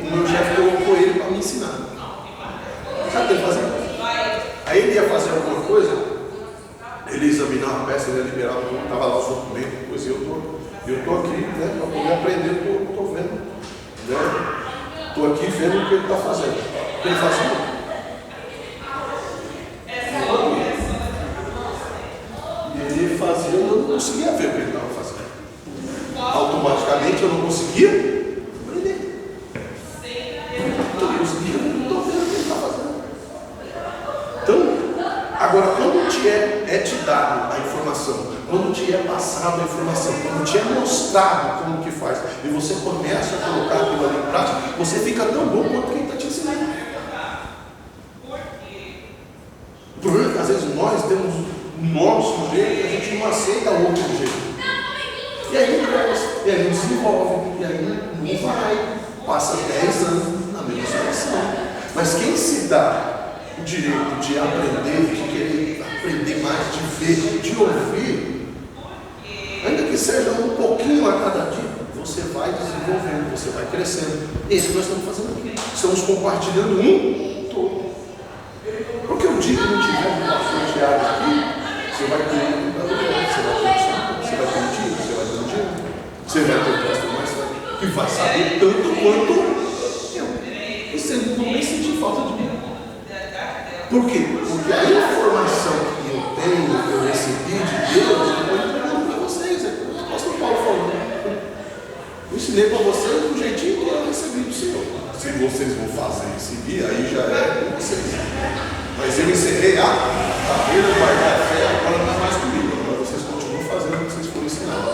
o meu chefe colocou ele para me ensinar. Sabe o que ele fazia? Aí ele ia fazer alguma coisa, ele examinava a peça, ele ia liberar, estava lá os documentos, coisa, e eu estou aqui, para poder aprender, estou vendo, estou aqui vendo o que ele está fazendo. O que ele fazia? Ele fazia, eu não conseguia ver o que ele estava fazendo. Automaticamente eu não conseguia aprender. Eu não conseguia, eu não estou vendo o que ele está fazendo. Então, agora, quando é te dado a informação, quando te é passada a informação, quando te é mostrado como que faz, e você começa a colocar aquilo ali em prática, você fica tão bom quanto quem está te ensinando. O problema é que às vezes nós temos o nosso jeito e a gente não aceita o outro jeito. E aí cresce, e aí não desenvolve, e aí não vai, passa 10 anos na mesma situação. Mas quem se dá o direito de aprender, de querer aprender mais, de ver, de ouvir, ainda que seja um pouquinho a cada dia, você vai desenvolvendo, você vai crescendo. É isso que nós estamos fazendo aqui. Estamos compartilhando um todo. Porque o dia que não tiver um pastor Tiago aqui, você vai ter um educador, você vai ter você vai ter um tio, você vai ter um tio, você vai ter um pastor mais velho, que vai saber tanto quanto eu. E você não vai sentir falta de mim. Por quê? Porque a informação que eu tenho, que eu recebi de Deus, eu estou entregando para vocês. É como o apóstolo Paulo falou. Eu ensinei para vocês do jeitinho que eu recebi do Senhor. Se vocês vão fazer e seguir, aí já é com vocês. Mas eu encerrei a carreira, guardar a fé, agora não é mais comigo. Agora vocês continuam fazendo o que vocês foram ensinados.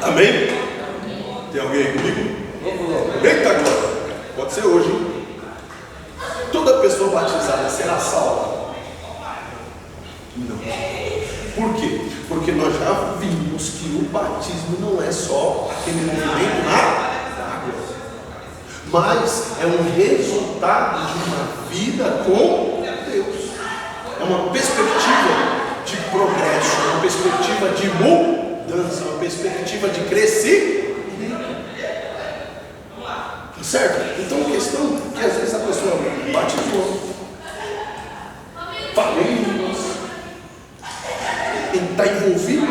Amém? Tem alguém aí comigo? Eita glória! Pode ser hoje, hein? Toda pessoa batizada será salva? Não. Por quê? Porque nós já vimos que o batismo não é só aquele movimento na água, mas é um resultado de uma vida com Deus. É uma perspectiva de progresso, é uma perspectiva de mudança, é uma perspectiva de crescimento. Certo? Então a questão é que às vezes a pessoa batizou, falou em línguas, está envolvido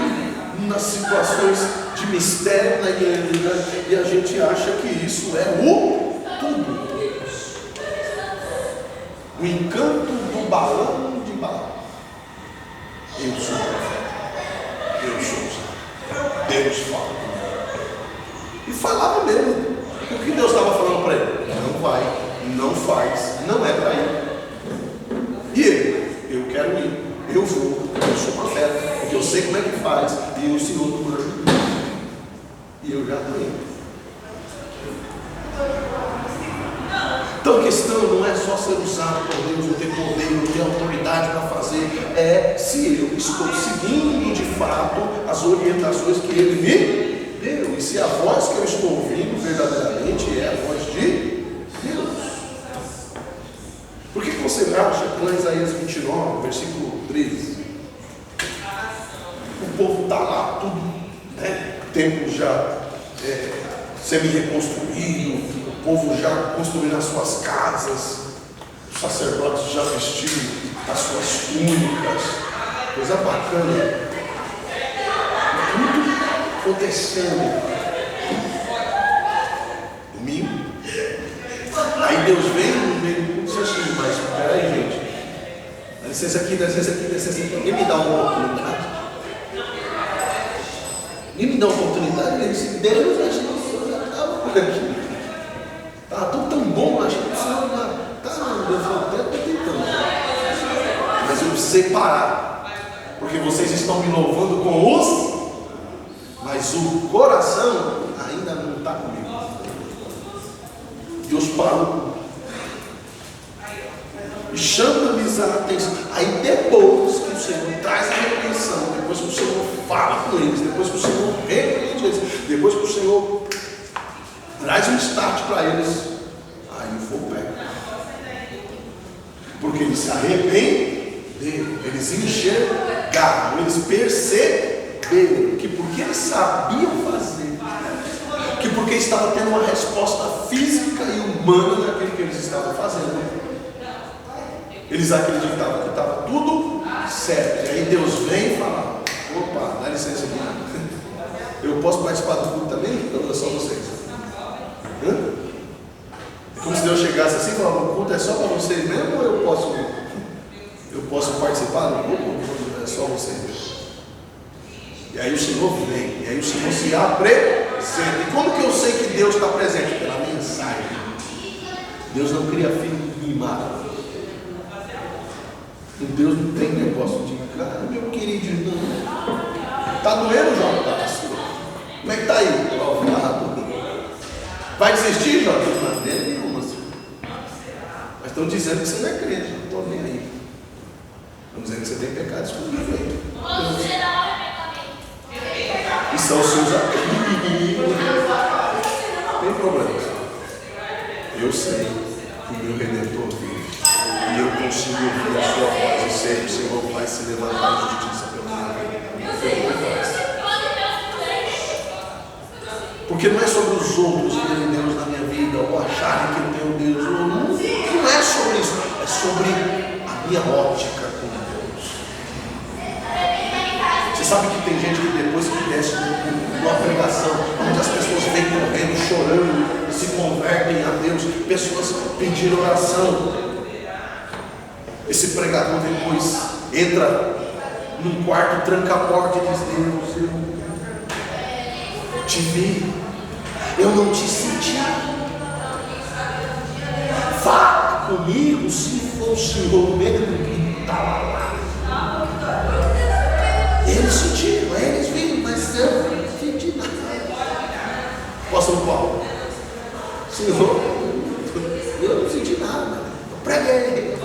nas situações de mistério na igreja e a gente acha que isso é o tudo. O encanto do balão de Balaão. Eu sou profeta. Eu sou usado. Deus fala comigo. E falava mesmo. O que Deus estava falando para ele? Não vai, não faz, não é para ir. E ele? Eu quero ir, eu vou, eu sou profeta, porque eu sei como é que faz, e o Senhor não manda. E eu já estou indo. Então a questão não é só ser usado por Deus, não ter poder, não ter autoridade para fazer, é se eu estou seguindo de fato as orientações que Ele me deu, e se a voz que eu estou ouvindo verdadeiramente é a voz de Deus. Por que você acha que lá em Isaías 29, versículo 13, o povo está lá, tudo, né? O templo já semi-reconstruído, o povo já construindo as suas casas, os sacerdotes já vestindo as suas túnicas, coisa bacana, tudo acontecendo. Domingo. Aí Deus vem no meio do curso assim, mas peraí, gente, dá licença aqui, dá licença aqui, dá licença aqui, ninguém me dá uma oportunidade. Ninguém me dá uma oportunidade, ele disse, Deus, acho que o Senhor já estava por aqui. Estava tudo tão bom, acho que o Senhor já estava, eu falei, até estou tentando. Mas eu precisei parar, porque vocês estão me louvando com os, mas o coração ainda não está comigo. Deus parou e chama-lhes a atenção. Aí depois que o Senhor traz a repreensão, depois que o Senhor fala com eles, depois que o Senhor repreende eles, depois que o Senhor traz um start para eles, aí o fogo pega. Porque eles se arrependeram, eles enxergaram, eles perceberam que porque eles sabiam fazer, que porque estava tendo uma resposta física e humana naquilo que eles estavam fazendo, eles acreditavam que estava tudo certo. E aí Deus vem e fala, opa, dá licença aqui, eu posso participar do culto também? Ou é só vocês? É como se Deus chegasse assim e falasse, o culto é só para vocês mesmo, ou eu posso participar do culto? Ou é só vocês mesmo? E aí o Senhor vem, e aí o Senhor se apresenta. E como que eu sei que Deus está presente? Pela mensagem. Deus não cria filho mimado. Deus não tem negócio de meu querido, não. Tá doendo, Jó? Tá, senhor. Como é que tá aí? Provado. Vai desistir, Jó? De maneira nenhuma, senhor. Mas estão dizendo que você não é crente, não estou nem aí. Estão dizendo que você tem pecado escondido aí. E são os seus amigos. Não tem problema. Eu sei que o meu Redentor vive. E eu consigo ouvir a sua voz. Eu sei que o Senhor vai se levantar em justiça pelo meu. Porque não é sobre os outros verem Deus na minha vida, ou acharem que eu tenho Deus. Não é sobre isso. É sobre a minha ótica com Deus. Você sabe que tem gente que depois que desce numa pregação, onde as pessoas vêm correndo, chorando, se convertem a Deus, pessoas pedindo oração. Esse pregador depois entra num quarto, tranca a porta e diz: Deus, eu te vi, eu não te senti. Fala comigo se for o Senhor mesmo que estava lá. Eles sentiram, eles viram, mas eu não senti nada. Apóstolo Paulo: Senhor, eu não senti nada. Eu preguei, eu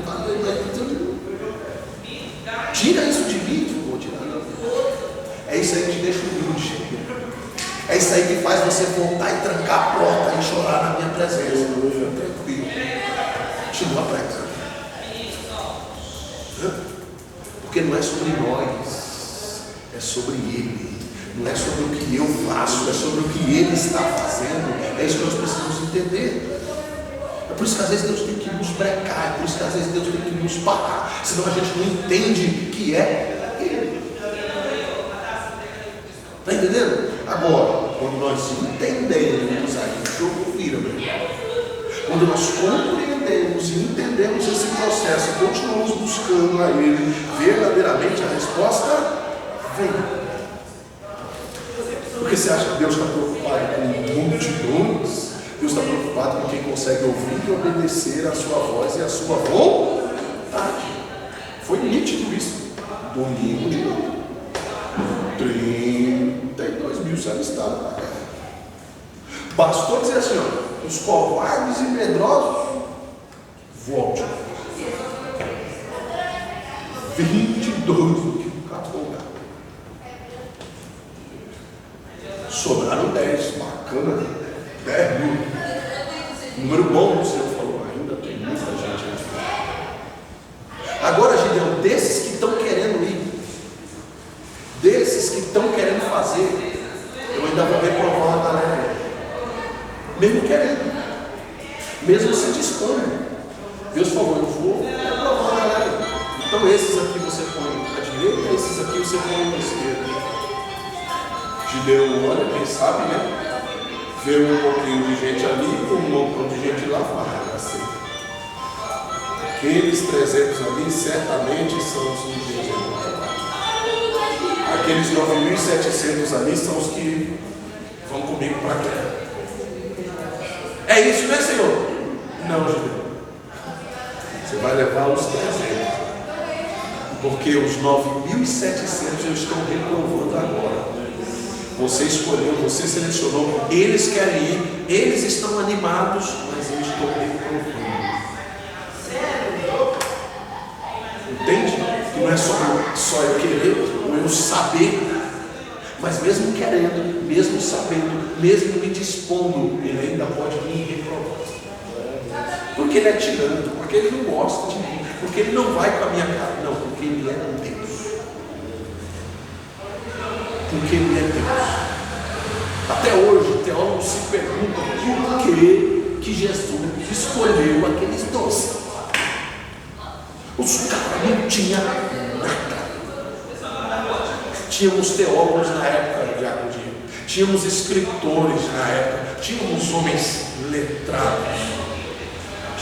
falei, mas tudo. Tira isso de mim, não vou tirar. É isso aí que te deixa humilde. É isso aí que faz você voltar e trancar a porta e chorar na minha presença. Tranquilo. Continua pregando. Porque não é sobre nós, é sobre Ele. Não é sobre o que eu faço, é sobre o que Ele está fazendo. É isso que nós precisamos entender. É por isso que às vezes Deus tem que nos brecar, é por isso que às vezes Deus tem que nos parar, senão a gente não entende que é Ele. Está entendendo? Agora, quando nós entendemos, aí o jogo vira, meu irmão. Quando nós compreendemos e entendemos esse processo e continuamos buscando a Ele, verdadeiramente a resposta vem. Porque você acha que Deus está preocupado com multidões? Deus está preocupado com quem consegue ouvir e obedecer a sua voz e a sua vontade. Foi nítido isso. Domingo de novo. 32 mil se alistaram para cá. Bastou dizer assim, ó, os covardes e medrosos, volte. 22 no que o cara folgado. Sobraram 10, bacana, 10 mil. Número bom, o Senhor falou, ainda tem muita gente aí. Agora, Gideão, desses que estão querendo ir, desses que estão querendo fazer, eu ainda vou reprovar uma galera aí. Mesmo querendo, mesmo se dispondo. Deus falou, eu vou reprovar uma galera aí. Então esses aqui você põe à direita, esses aqui você põe à esquerda. Gideão olha, quem sabe, né? Vê um pouquinho de gente ali, um montão de gente lá, fala assim. Aqueles 300 ali certamente são os que Deus encontra. Aqueles 9.700 ali são os que vão comigo para cá. É isso, né, Senhor? Não, Gideão. Você vai levar os 300. Porque os 9.700 eu estou reprovando agora. Você escolheu, você selecionou, eles querem ir, eles estão animados, mas eu estou reprovando. Entende? Que não é só eu querer, ou eu saber, mas mesmo querendo, mesmo sabendo, mesmo me dispondo, ele ainda pode me reprovar. Porque ele é tirano, porque ele não gosta de mim, porque ele não vai com a minha cara, não, porque ele é Deus. Porque ele é Deus. Até hoje, teólogos se perguntam por que Jesus escolheu aqueles 12. Os caras não tinham nada. Tínhamos teólogos na época de Agudinho, tínhamos escritores na época, tínhamos homens letrados,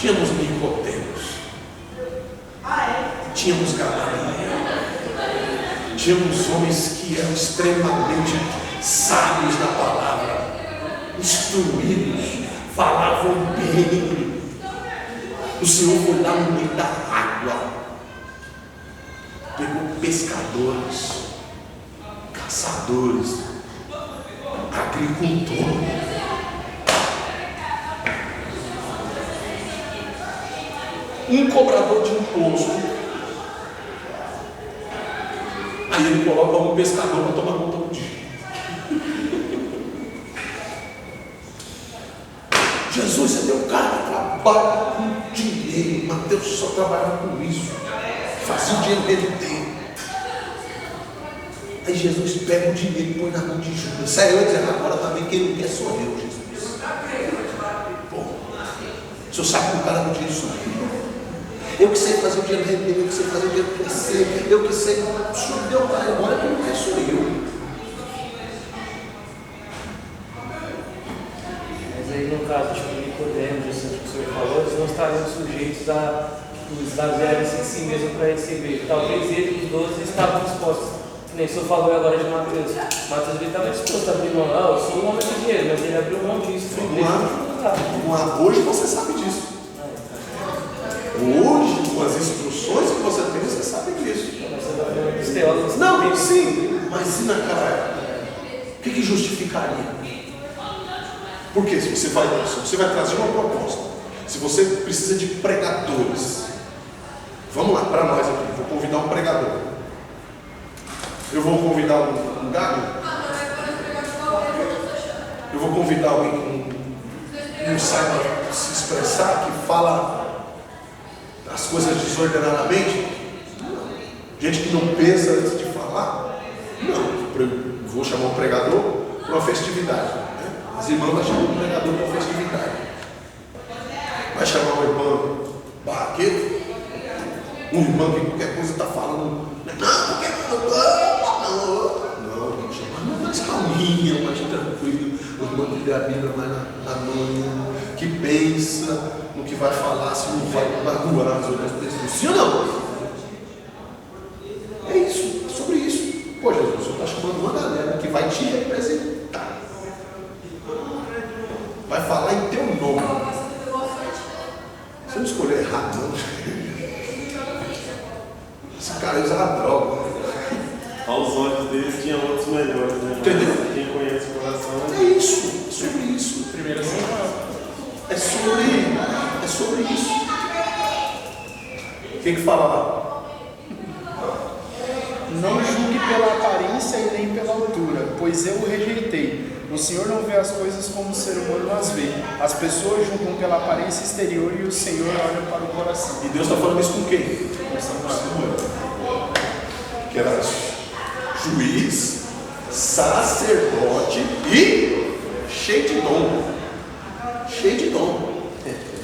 tínhamos Nicodemos, tínhamos Gamaliel, tínhamos homens que eram extremamente sábios na palavra, instruídos, falavam bem. O Senhor foi lá no meio da água pescadores, caçadores, agricultores. Um cobrador de imposto. Aí ele coloca um pescador para tomar conta do dia. Jesus, você tem um cara que trabalha com dinheiro. Mateus só trabalhava com isso. Fazia o dinheiro dele ter. Aí Jesus pega o dinheiro e põe na mão de Judas. Saiu e diz, agora também quem não quer sou eu, Jesus. Pô, o senhor sabe que o cara do dinheiro sou eu. Eu que sei fazer o dinheiro render, eu que sei fazer o dinheiro crescer, eu que sei. O senhor deu para agora quem não quer sou eu. Mas aí no caso, tipo, Nicodemo, assim, que o senhor falou, eles não estariam sujeitos a esvaziarem-se em si mesmo para receber. Talvez ele, os 12, estavam dispostos. Que nem o senhor falou agora de Mateus. Mateus ele estava disposto a abrir mão. Eu sou um homem de dinheiro, mas ele abriu mão disso. Hoje você sabe disso. Hoje, com as instruções que você tem, você sabe disso. Não, sim, mas e naquela época? O que justificaria? Porque se você vai trazer uma proposta, se você precisa de pregadores, vamos lá, para nós aqui, vou convidar um pregador. Eu vou convidar um gago? Eu vou convidar alguém que não saiba se expressar, que fala as coisas desordenadamente? Não. Gente que não pensa antes de falar? Não. Vou chamar um pregador para uma festividade. Né? As irmãs vão chamar um pregador para uma festividade. Vai chamar um irmão barraqueiro? Um irmão que qualquer coisa está falando. Não, porque não, chama mais calminha, mais tranquilo. O irmão que lê a Bíblia mais na mão, que pensa no que vai falar, se não vai magoar as outras pessoas. Sim ou não? É isso, é sobre isso. Pô, Jesus, o senhor está chamando uma galera que vai te representar. Vai falar em teu nome. Você não escolheu errado, não. Esse cara usava droga. Aos olhos deles tinha outros melhores, né? Entendeu? Quem conhece o coração. É isso, é sobre isso. Primeira semana. É sobre isso. Quem que fala lá? Não julgue pela aparência e nem pela altura, pois eu o rejeitei. O Senhor não vê as coisas como o ser humano as vê. As pessoas julgam pela aparência exterior e o Senhor olha para o coração. E Deus está falando isso com quem? Com Samuel. Que era juiz, sacerdote e cheio de dom. Cheio de dom.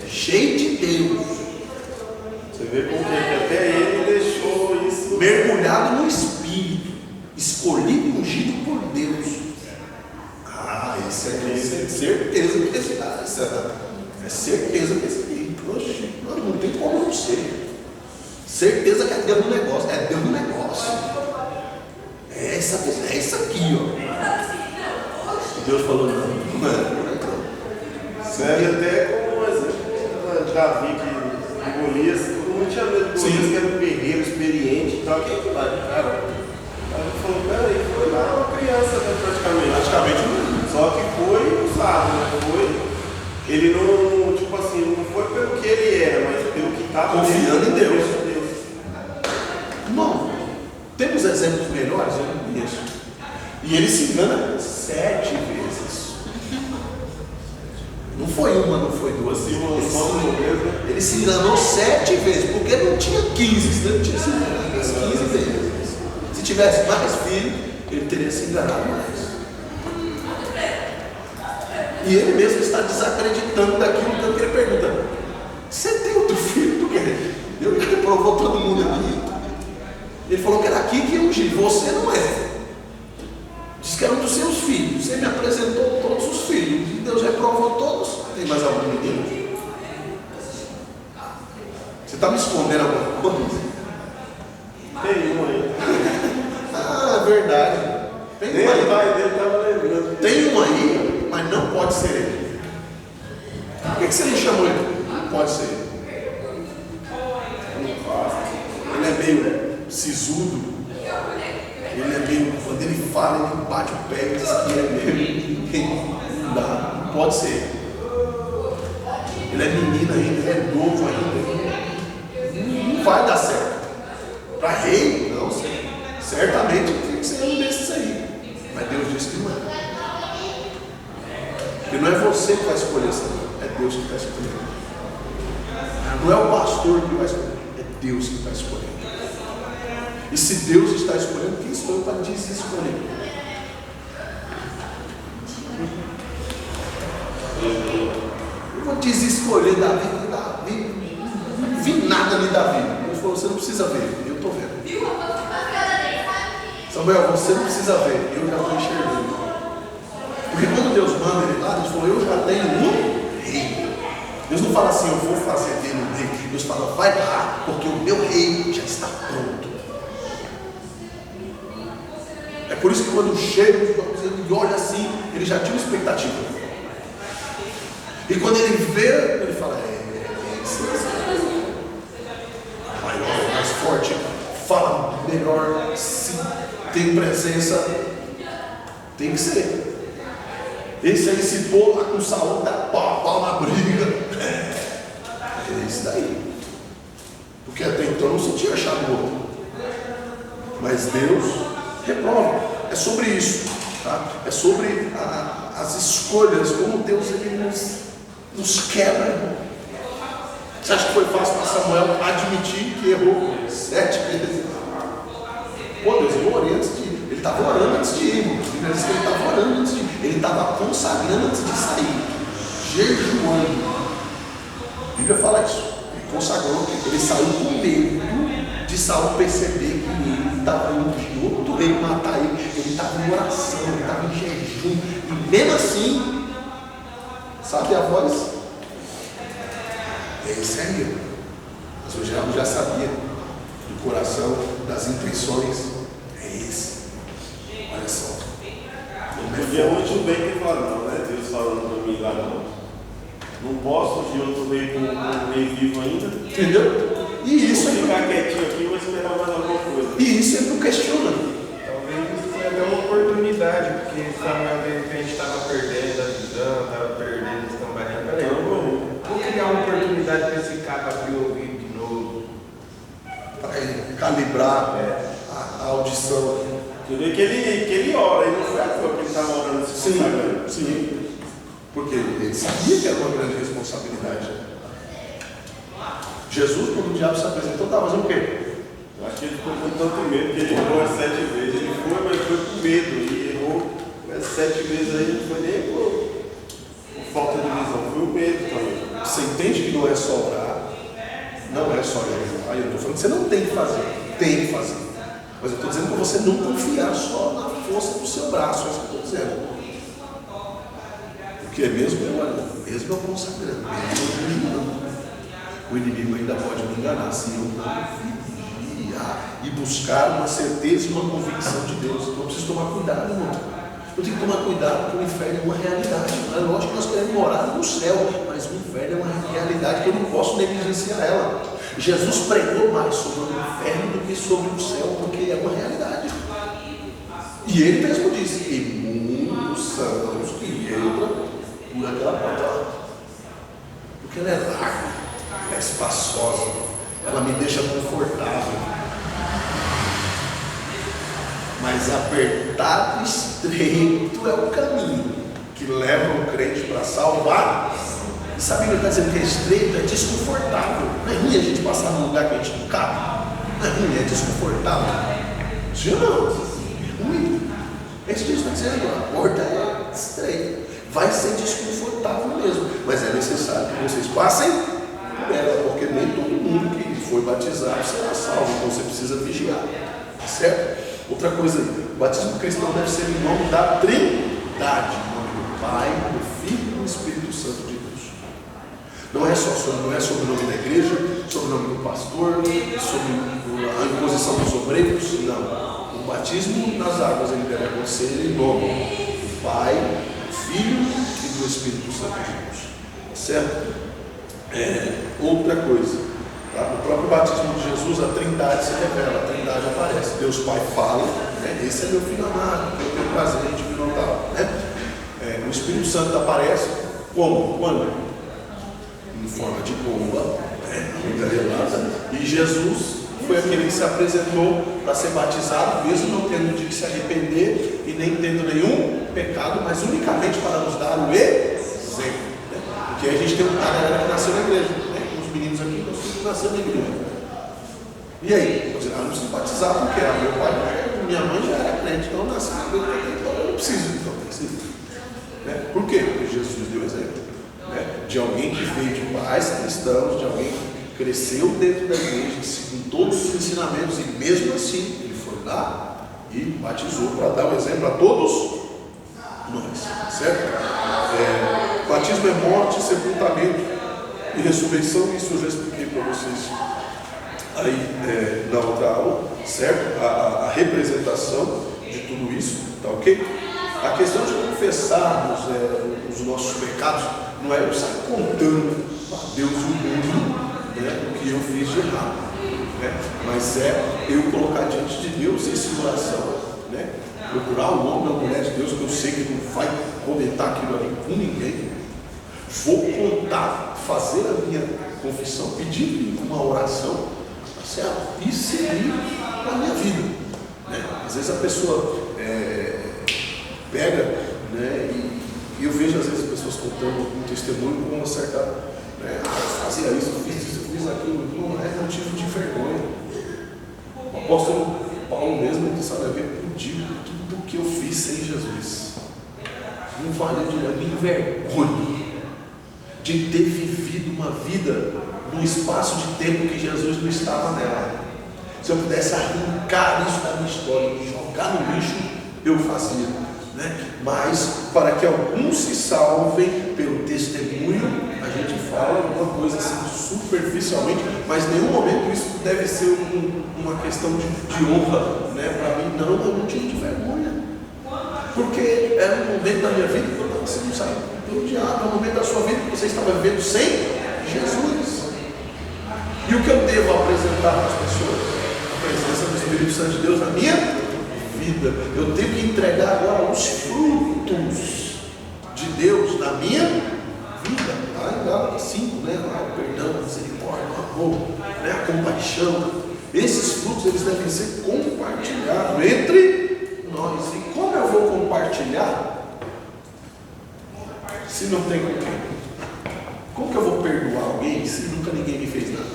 Cheio de Deus. Você vê com que até ele deixou isso. Mergulhado no Espírito. Escolhido e ungido por Deus. Isso aqui é certeza que esse cara. É certeza que esse aqui. Oxe, não tem como não ser. Certeza que é Deus no negócio. É Deus no negócio. É isso aqui, ó. Deus falou, não é. Serve até como um exemplo. Davi que Golias, todo mundo tinha medo de Golias, que era um guerreiro experiente e tal. Quem é que vai, cara? Aí ele falou, peraí, foi lá uma criança, né, praticamente. Só que foi usado, né? Ele não, tipo assim, não foi pelo que ele era, mas pelo que estava confiando em Deus. Não, temos exemplos melhores, eu não conheço. E ele se engana 7 vezes. Não foi uma, não foi duas. Ele se enganou 7 vezes, porque não tinha 15, senão ele tinha se enganado 15 vezes. Se tivesse mais filho, ele teria se enganado mais. E ele mesmo está desacreditando daquilo que ele pergunta. Você tem outro filho do que? Deus reprovou todo mundo aqui. Ele falou que era aqui que ia ungir. Você não é. Diz que era um dos seus filhos. Você me apresentou todos os filhos. E Deus reprovou todos. Tem mais algum menino? Você está me escondendo alguma coisa? Tem um aí. Ah, verdade. Tem um aí. Pai dele estava lembrando. Tem um aí, mas não pode ser ele. Por que você não chamou ele? Não pode ser ele. Ele é meio sisudo. fala, ele bate o pé e diz que é mesmo. Não dá, não pode ser. Ele é menino ainda, ele é novo ainda. Não vai dar certo. Para rei, não sei. Certamente tem que ser um desses aí. Mas Deus disse que não é. Porque não é você que vai escolher essa vida, é Deus que vai escolher. Não é o pastor que vai escolher, é Deus que vai escolher. E se Deus está escolhendo, quem sou eu para desescolher? Eu vou desescolher Davi, porque Davi, não vi nada ali Davi. Ele falou, você não precisa ver, eu estou vendo. Samuel, você não precisa ver, eu já estou enxergando. Porque quando Deus manda ele lá, Deus falou, eu já tenho um rei. Deus não fala assim, eu vou fazer dele um rei. Deus fala, vai lá, porque o meu rei já está pronto. É por isso que quando chega, ele olha assim, ele já tinha uma expectativa. E quando ele vê, ele fala, maior, mais forte, fala melhor, se tem presença, tem que ser. Esse aí se pôr lá com Saúl, dá pau na briga. É isso daí. Porque até então não se tinha achado outro. Mas Deus reprova. É sobre isso. Tá? É sobre as escolhas, como Deus ele nos quebra. Você acha que foi fácil para Samuel admitir que errou 7 vezes? Pô, Deus, eu orei antes de ir. Ele estava orando antes de ir. Ele estava orando antes de ir. Ele estava consagrando antes de sair. Jejuando. A Bíblia fala isso. Ele consagrou. Ele saiu com medo de Saúl perceber que ele estava indo de outro rei matar ele. Ele estava em oração, ele estava em jejum. E mesmo assim, sabe a voz? Esse é eu. Mas o diabo já sabia do coração, das intenções. É esse. Olha só. Podia muito bem ter falado, não é Deus falando para mim lá não. Não posso fugir outro rei com um rei vivo ainda. Entendeu? E isso vou ficar quietinho aqui e vou esperar mais alguma coisa. E isso ele não questiona. Talvez isso foi até uma oportunidade, porque Samuel de repente estava perdendo a visão, estava perdendo as cambadinhas. Peraí, vou criar uma oportunidade para esse cara abrir o ouvido de novo. Para ele calibrar a audição. Você vê que ele ora, ele não foi à toa que ele estava orando se consagrando. Sim. Porque ele sabia que era uma grande responsabilidade. Jesus, quando o diabo se apresentou, estava fazendo o quê? Eu acho que ele ficou com tanto medo que ele errou as 7 vezes. Ele foi, mas foi com medo. E errou as 7 vezes aí, não foi nem por falta de visão, foi o medo também. Você entende que não é só orar, não é só jejuar. Eu estou falando que você não tem que fazer, tem que fazer. Mas eu estou dizendo para você não confiar só na força do seu braço, é isso que eu estou dizendo. Porque mesmo eu orando, mesmo eu consagrando, mesmo eu jejuando, o inimigo ainda pode me enganar se eu não vigiar e buscar uma certeza e uma convicção de Deus. Então eu preciso tomar cuidado, irmão. Eu tenho que tomar cuidado porque o inferno é uma realidade. É lógico que nós queremos morar no céu, mas o inferno é uma realidade que eu não posso negligenciar ela. Jesus pregou mais sobre o inferno do que sobre o céu, porque é uma realidade. E ele mesmo disse: e muitos são os que entram por aquela porta, porque ela é larga, ela é espaçosa, ela me deixa confortável. Mas apertado e estreito é o caminho que leva o crente para salvar. E sabe o que ele está dizendo que é estreito? É desconfortável. Não é ruim a gente passar num lugar que a gente não cabe? Não é ruim, é desconfortável. Sim ou não? É ruim. É isso que ele está dizendo. A porta é estreita. Vai ser desconfortável mesmo. Mas é necessário que vocês passem ela, porque nem todo mundo que foi batizado será salvo. Então você precisa vigiar. Certo? Outra coisa aí. O batismo cristão deve ser em nome da Trindade. Em nome do Pai, do Filho e do Espírito Santo de Deus. Não é sobre o nome da igreja, sobre o nome do pastor, sobre a imposição dos obreiros, não. O batismo nas águas ele deve acontecer em nome do Pai, do Filho e do Espírito Santo de Deus. Certo? Outra coisa, tá? O próprio próprio batismo de Jesus, a Trindade se revela, a Trindade aparece. Deus Pai fala, né? Esse é meu filho amado, que eu tenho prazer em te notar, né? O Espírito Santo aparece como? Quando? Em forma de pomba, né? E Jesus foi aquele que se apresentou para ser batizado, mesmo não tendo de se arrepender e nem tendo nenhum pecado, mas unicamente para nos dar o exemplo. Né? Porque a gente tem a galera que nasceu na igreja, né? Os meninos aqui, nós filhos nasceram na igreja. E aí? Eu não preciso batizar porque meu pai, minha mãe já era crente, então eu nasci na igreja, então eu não preciso. Né? Por quê? Porque Jesus deu exemplo, né? De alguém que veio de pais cristãos, de alguém que cresceu dentro da igreja, seguindo todos os ensinamentos, e mesmo assim ele foi lá e batizou para dar o exemplo a todos nós, certo? Batismo é morte, sepultamento e ressurreição. Isso eu já expliquei para vocês aí na outra aula, certo? A representação de tudo isso, tá ok? A questão de confessarmos os nossos pecados não é eu sair contando a Deus e o mundo, né, o que eu fiz de errado, né? Mas é eu colocar diante de Deus esse coração, né? Procurar o homem ou a mulher de Deus que eu sei que não vai comentar aquilo ali com ninguém. Vou contar, fazer a minha confissão, pedir uma oração, tá certo? E seguir a minha vida, né? Às vezes a pessoa pega, né? E eu vejo às vezes pessoas contando um testemunho com uma certa, né? Eu fazia isso, eu fiz isso, eu fiz aquilo, não é motivo de vergonha. O apóstolo Paulo mesmo disse: olha, eu digo tudo o que eu fiz sem Jesus. Não vale de vergonha de ter vivido uma vida num espaço de tempo que Jesus não estava nela. Se eu pudesse arrancar isso da minha história e jogar no lixo, eu fazia, né? Mas para que alguns se salvem pelo testemunho, a gente fala uma coisa assim superficialmente, mas em nenhum momento isso deve ser uma questão de honra, né? Para mim não é motivo de vergonha, porque era um momento da minha vida que eu estava sendo usado pelo diabo, é um momento da sua vida que você estava vivendo sem Jesus. E o que eu devo apresentar para as pessoas? A presença do Espírito Santo de Deus na minha vida. Eu tenho que entregar agora os frutos de Deus na minha vida. Lá em Gálatas 5, né? O perdão, a misericórdia, o amor, né? A compaixão. Esses frutos eles devem ser compartilhados entre nós. E como eu vou compartilhar se não tem com quem? Como que eu vou perdoar alguém se nunca ninguém me fez nada?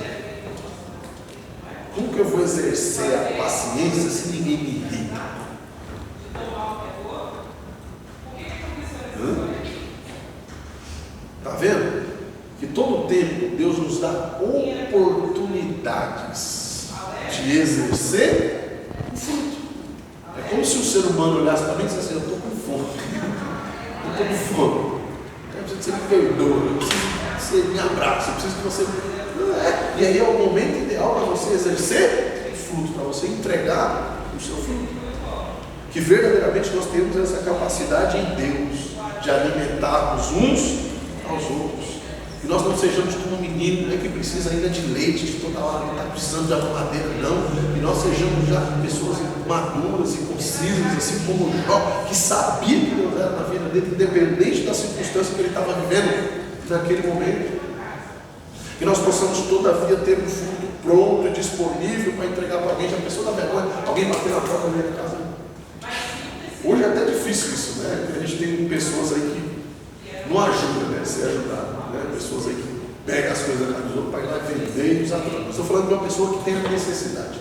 Como que eu vou exercer a paciência se ninguém me irrita? Está vendo? Que todo tempo Deus nos dá oportunidades de exercer o fruto. É como se o ser humano olhasse para mim e dissesse assim: eu estou com fome. Eu estou com fome. Eu preciso que você me perdoe. Eu preciso que você me abrace. Eu preciso que você... E aí é o momento ideal para você exercer o fruto, para você entregar o seu fruto. Que verdadeiramente nós temos essa capacidade em Deus de alimentarmos uns aos outros. E nós não sejamos como um menino, né, que precisa ainda de leite, de toda hora, não está precisando de mamadeira, não. E nós sejamos já pessoas maduras e concisas, assim como Jó, que sabia que Deus era na vida dele, independente da circunstância que ele estava vivendo naquele momento. Que nós possamos todavia ter um fruto pronto e disponível para entregar para alguém. Já pensou da vergonha? Alguém bater na porta da minha casa? Hoje é até difícil isso, né? A gente tem pessoas aí que não ajudam, né? Ser ajudado, né? Pessoas aí que pegam as coisas da casa dos outros para ir lá vender e usar tudo. Estou falando de uma pessoa que tem necessidade.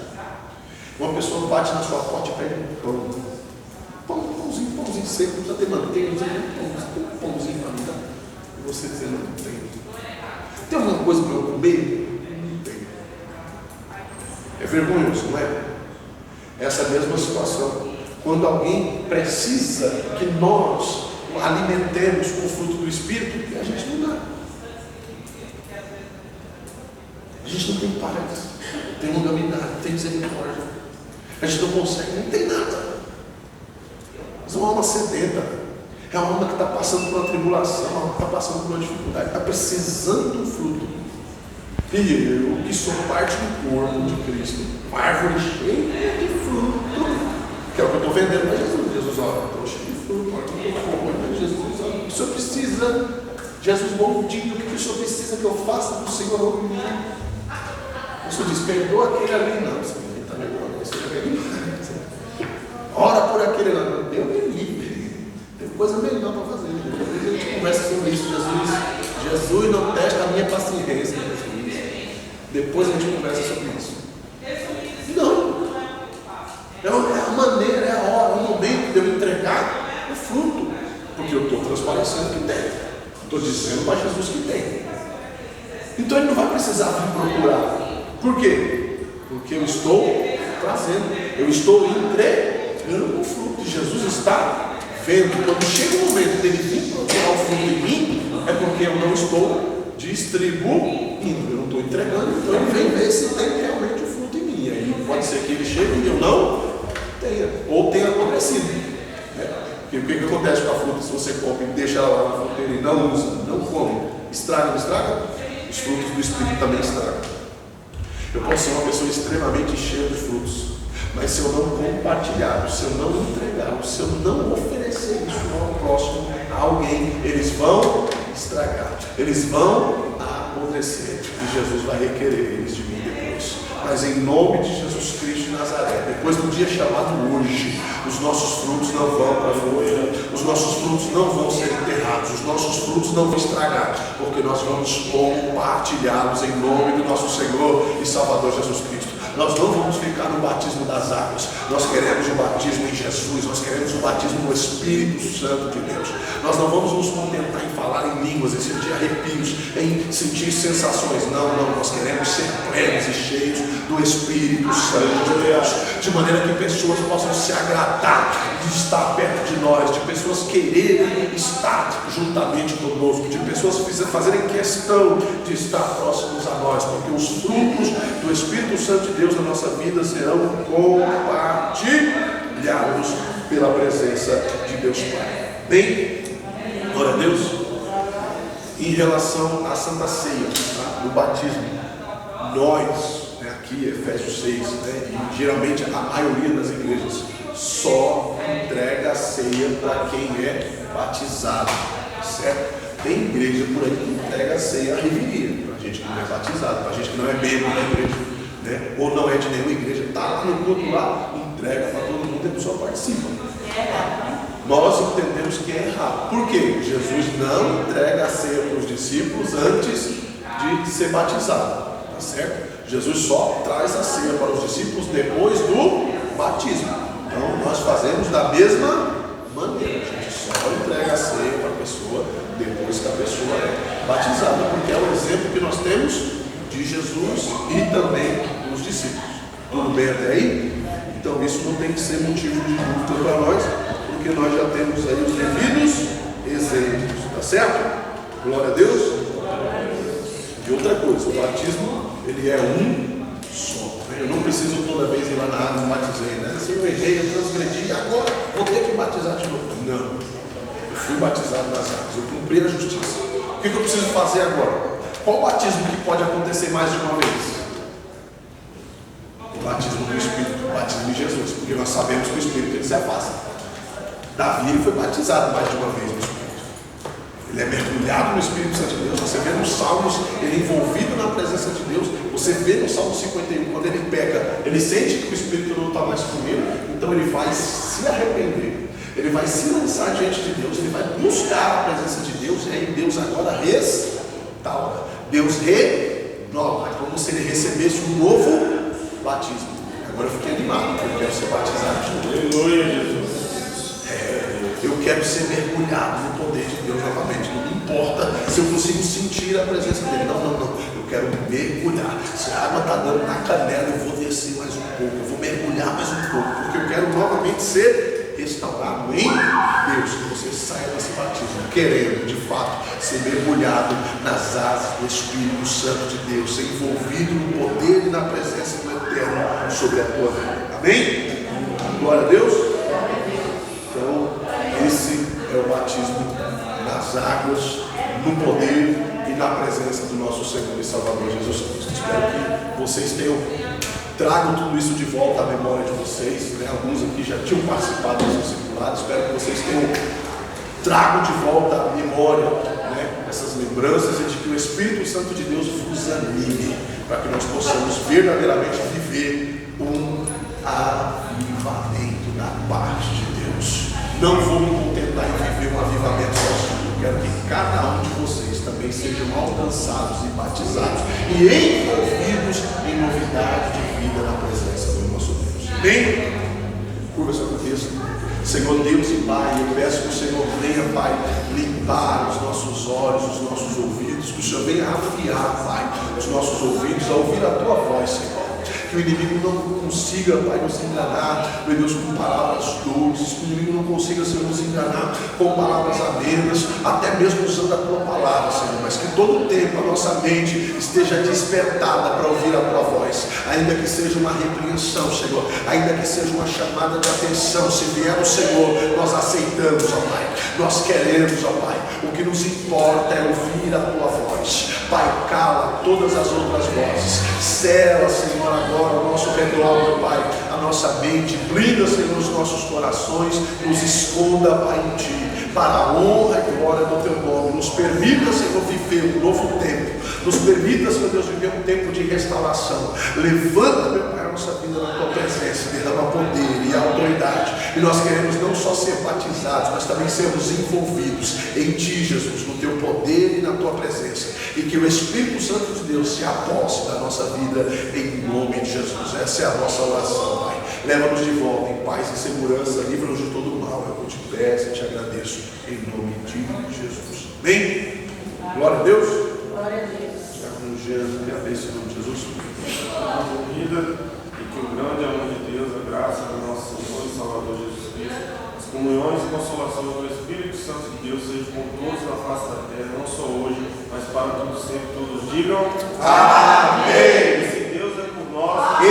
Uma pessoa bate na sua porta e pede um pão. Pãozinho seco, não precisa ter manteiga, não precisa ter um pãozinho para mim, tá? E você dizendo: não tem. Tem alguma coisa para eu comer? Não tem. É vergonhoso, não é? Essa mesma situação. Quando alguém precisa que nós alimentemos com o fruto do Espírito, a gente não dá. A gente não tem paz, não tem longanimidade, não tem misericórdia. A gente não consegue, não tem nada. Mas é uma alma sedenta. É uma alma que está passando por uma tribulação, uma alma que está passando por uma dificuldade, está precisando do fruto. E eu, que sou parte do corpo de Cristo, árvore cheia de fruto, que é o que eu estou vendendo para Jesus. Jesus, olha, estou cheio de fruto, olha o que eu estou comprando. Jesus, olha, o que o Senhor precisa? Jesus, bom dia, o que o Senhor precisa que eu faça para o Senhor? O Senhor diz, perdoa aquele ali. Não, o Senhor está perdoando, você já perdoou. Ora por aquele lá. Eu me livre. Tem coisa melhor para fazer. Depois a gente conversa sobre isso. Jesus não testa a minha paciência. Depois a gente conversa sobre isso. Não. É a maneira, é a hora, é o momento de eu entregar o fruto. Porque eu estou transparecendo que tem. Estou dizendo para Jesus que tem. Então ele não vai precisar vir procurar. Por quê? Porque eu estou trazendo. Eu estou entregando o fruto. E Jesus está vendo. Quando chega o momento dele vir procurar o fruto em mim, é porque eu não estou distribuindo. Eu não estou entregando. Então ele vem ver se tem realmente o fruto em mim. Aí pode ser que ele chegue e eu não tenha. Ou tenha acontecido. Porque o que acontece com a fruta se você come e deixa ela lá na fruteira e não usa, não come? Estraga, não estraga? Os frutos do Espírito também estragam. Eu posso ser uma pessoa extremamente cheia de frutos, mas se eu não compartilhar, se eu não entregar, se eu não oferecer isso ao próximo, a alguém, eles vão estragar, eles vão apodrecer e Jesus vai requerer eles de mim depois. Mas em nome de Jesus Cristo de Nazaré, depois do dia chamado hoje, os nossos frutos não vão para a fogueira, os nossos frutos não vão ser enterrados, os nossos frutos não vão estragar, porque nós vamos compartilhá-los em nome do nosso Senhor e Salvador Jesus Cristo. Nós não vamos ficar no batismo das águas, nós queremos o batismo em Jesus, nós queremos o batismo no Espírito Santo de Deus. Nós não vamos nos contentar em falar em línguas, em sentir arrepios, em sentir sensações. Não, nós queremos ser plenos e cheios do Espírito Santo de Deus, de maneira que pessoas possam se agradar de estar perto de nós, de pessoas quererem estar juntamente conosco, de pessoas fazerem questão de estar próximos a nós, porque os frutos do Espírito Santo de Deus na nossa vida serão compartilhados pela presença de Deus Pai. Bem, glória a Deus. Em relação à Santa Ceia, tá? No batismo, nós, aqui Efésios 6, e geralmente a maioria das igrejas só entrega a ceia para quem é batizado, certo? Tem igreja por aí que entrega a ceia à revelia, para gente que não é batizado, para gente que não é membro da igreja, ou não é de nenhuma igreja, está lá no culto lá, entrega para todo mundo e a pessoa participa. Nós entendemos que é errado. Por quê? Jesus não entrega a ceia para os discípulos antes de ser batizado, tá certo? Jesus só traz a ceia para os discípulos depois do batismo. Então nós fazemos da mesma maneira. A gente só entrega a ceia para a pessoa depois que a pessoa é batizada, porque é o exemplo que nós temos de Jesus e também dos discípulos. Tudo bem até aí? Então isso não tem que ser motivo de dúvida para nós, porque nós já temos aí os devidos exemplos, tá certo? Glória a Deus. E outra coisa, o batismo, ele é um só. Eu não preciso toda vez ir lá na água e batizei, Se eu errei, eu transgredi, agora vou ter que batizar de novo. Não. Eu fui batizado nas águas, eu cumpri a justiça. O que eu preciso fazer agora? Qual batismo que pode acontecer mais de uma vez? O batismo do Espírito, o batismo de Jesus, porque nós sabemos que o Espírito ele se afasta. Davi ele foi batizado mais de uma vez no Espírito. Ele é mergulhado no Espírito Santo de Deus. Você vê nos Salmos, ele é envolvido na presença de Deus. Você vê no Salmo 51, quando ele peca, ele sente que o Espírito não está mais com ele, então ele vai se arrepender. Ele vai se lançar diante de Deus, ele vai buscar a presença de Deus, e aí Deus agora restaura. Deus renova, é como se ele recebesse um novo batismo. Agora eu fiquei animado, porque eu quero ser batizado de novo. Aleluia, Jesus. Eu quero ser mergulhado no poder de Deus novamente. Não me importa se eu consigo sentir a presença dele. Não. Eu quero mergulhar. Se a água está dando na canela, eu vou descer mais um pouco. Eu vou mergulhar mais um pouco. Porque eu quero novamente ser restaurado em Deus. Que você saia desse batismo querendo, de fato, ser mergulhado nas asas do Espírito Santo de Deus. Ser envolvido no poder e na presença do Eterno sobre a tua vida. Amém? Glória a Deus. Então, esse é o batismo nas águas, no poder e na presença do nosso Senhor e Salvador Jesus Cristo. Espero que vocês tenham trago tudo isso de volta à memória de vocês, né? Alguns aqui já tinham participado dos discipulados. Espero que vocês tenham trago de volta à memória, né, essas lembranças, e de que o Espírito Santo de Deus vos anime para que nós possamos verdadeiramente viver um avivamento da parte de Deus. Não vou me contentar em viver um avivamento sozinho. Quero que cada um de vocês também sejam alcançados e batizados e envolvidos em novidade de vida na presença do nosso Deus. Bem, curva sua cabeça. Senhor Deus e Pai, eu peço que o Senhor venha, Pai, limpar os nossos olhos, os nossos ouvidos, que o Senhor venha afiar, Pai, os nossos ouvidos a ouvir a Tua voz, Senhor. Que o inimigo não consiga, Pai, nos enganar, meu Deus, com palavras doces, que o inimigo não consiga, Senhor, nos enganar com palavras amenas, até mesmo usando a Tua palavra, Senhor, mas que todo o tempo a nossa mente esteja despertada para ouvir a Tua voz, ainda que seja uma repreensão, Senhor, ainda que seja uma chamada de atenção. Se vier o Senhor, nós aceitamos, ó Pai, nós queremos, ó Pai, o que nos importa é ouvir a Tua voz. Pai, cala todas as outras vozes, sela, Senhor, agora ao nosso redor, meu Pai, a nossa mente, blinda, Senhor, os nossos corações, nos esconda, Pai, em Ti, para a honra e glória do Teu nome. Nos permita, Senhor, viver um novo tempo, nos permita, Senhor Deus, viver um tempo de restauração. Levanta, meu Pai, a nossa vida na Tua presença, derrama poder e autoridade, e nós queremos não só ser batizados, mas também sermos envolvidos em Ti, Jesus, no Teu poder e na Tua presença, e que o Espírito Santo de Deus se aposse da nossa vida em nome de Jesus. Essa é a nossa oração, Pai. Leva-nos de volta em paz e segurança, livra-nos de todo mal. Eu te peço e te agradeço em nome de Jesus. Amém? Glória a Deus. Glória a Deus. Jesus, que a bênção em nome de Jesus. Vida, e que o grande amor de Deus, a graça do nosso Senhor e Salvador Jesus Cristo, as comunhões e consolações do Espírito Santo de Deus sejam com todos na face da terra, não só hoje, mas para todos sempre. Todos digam amém. E se Deus é por nós,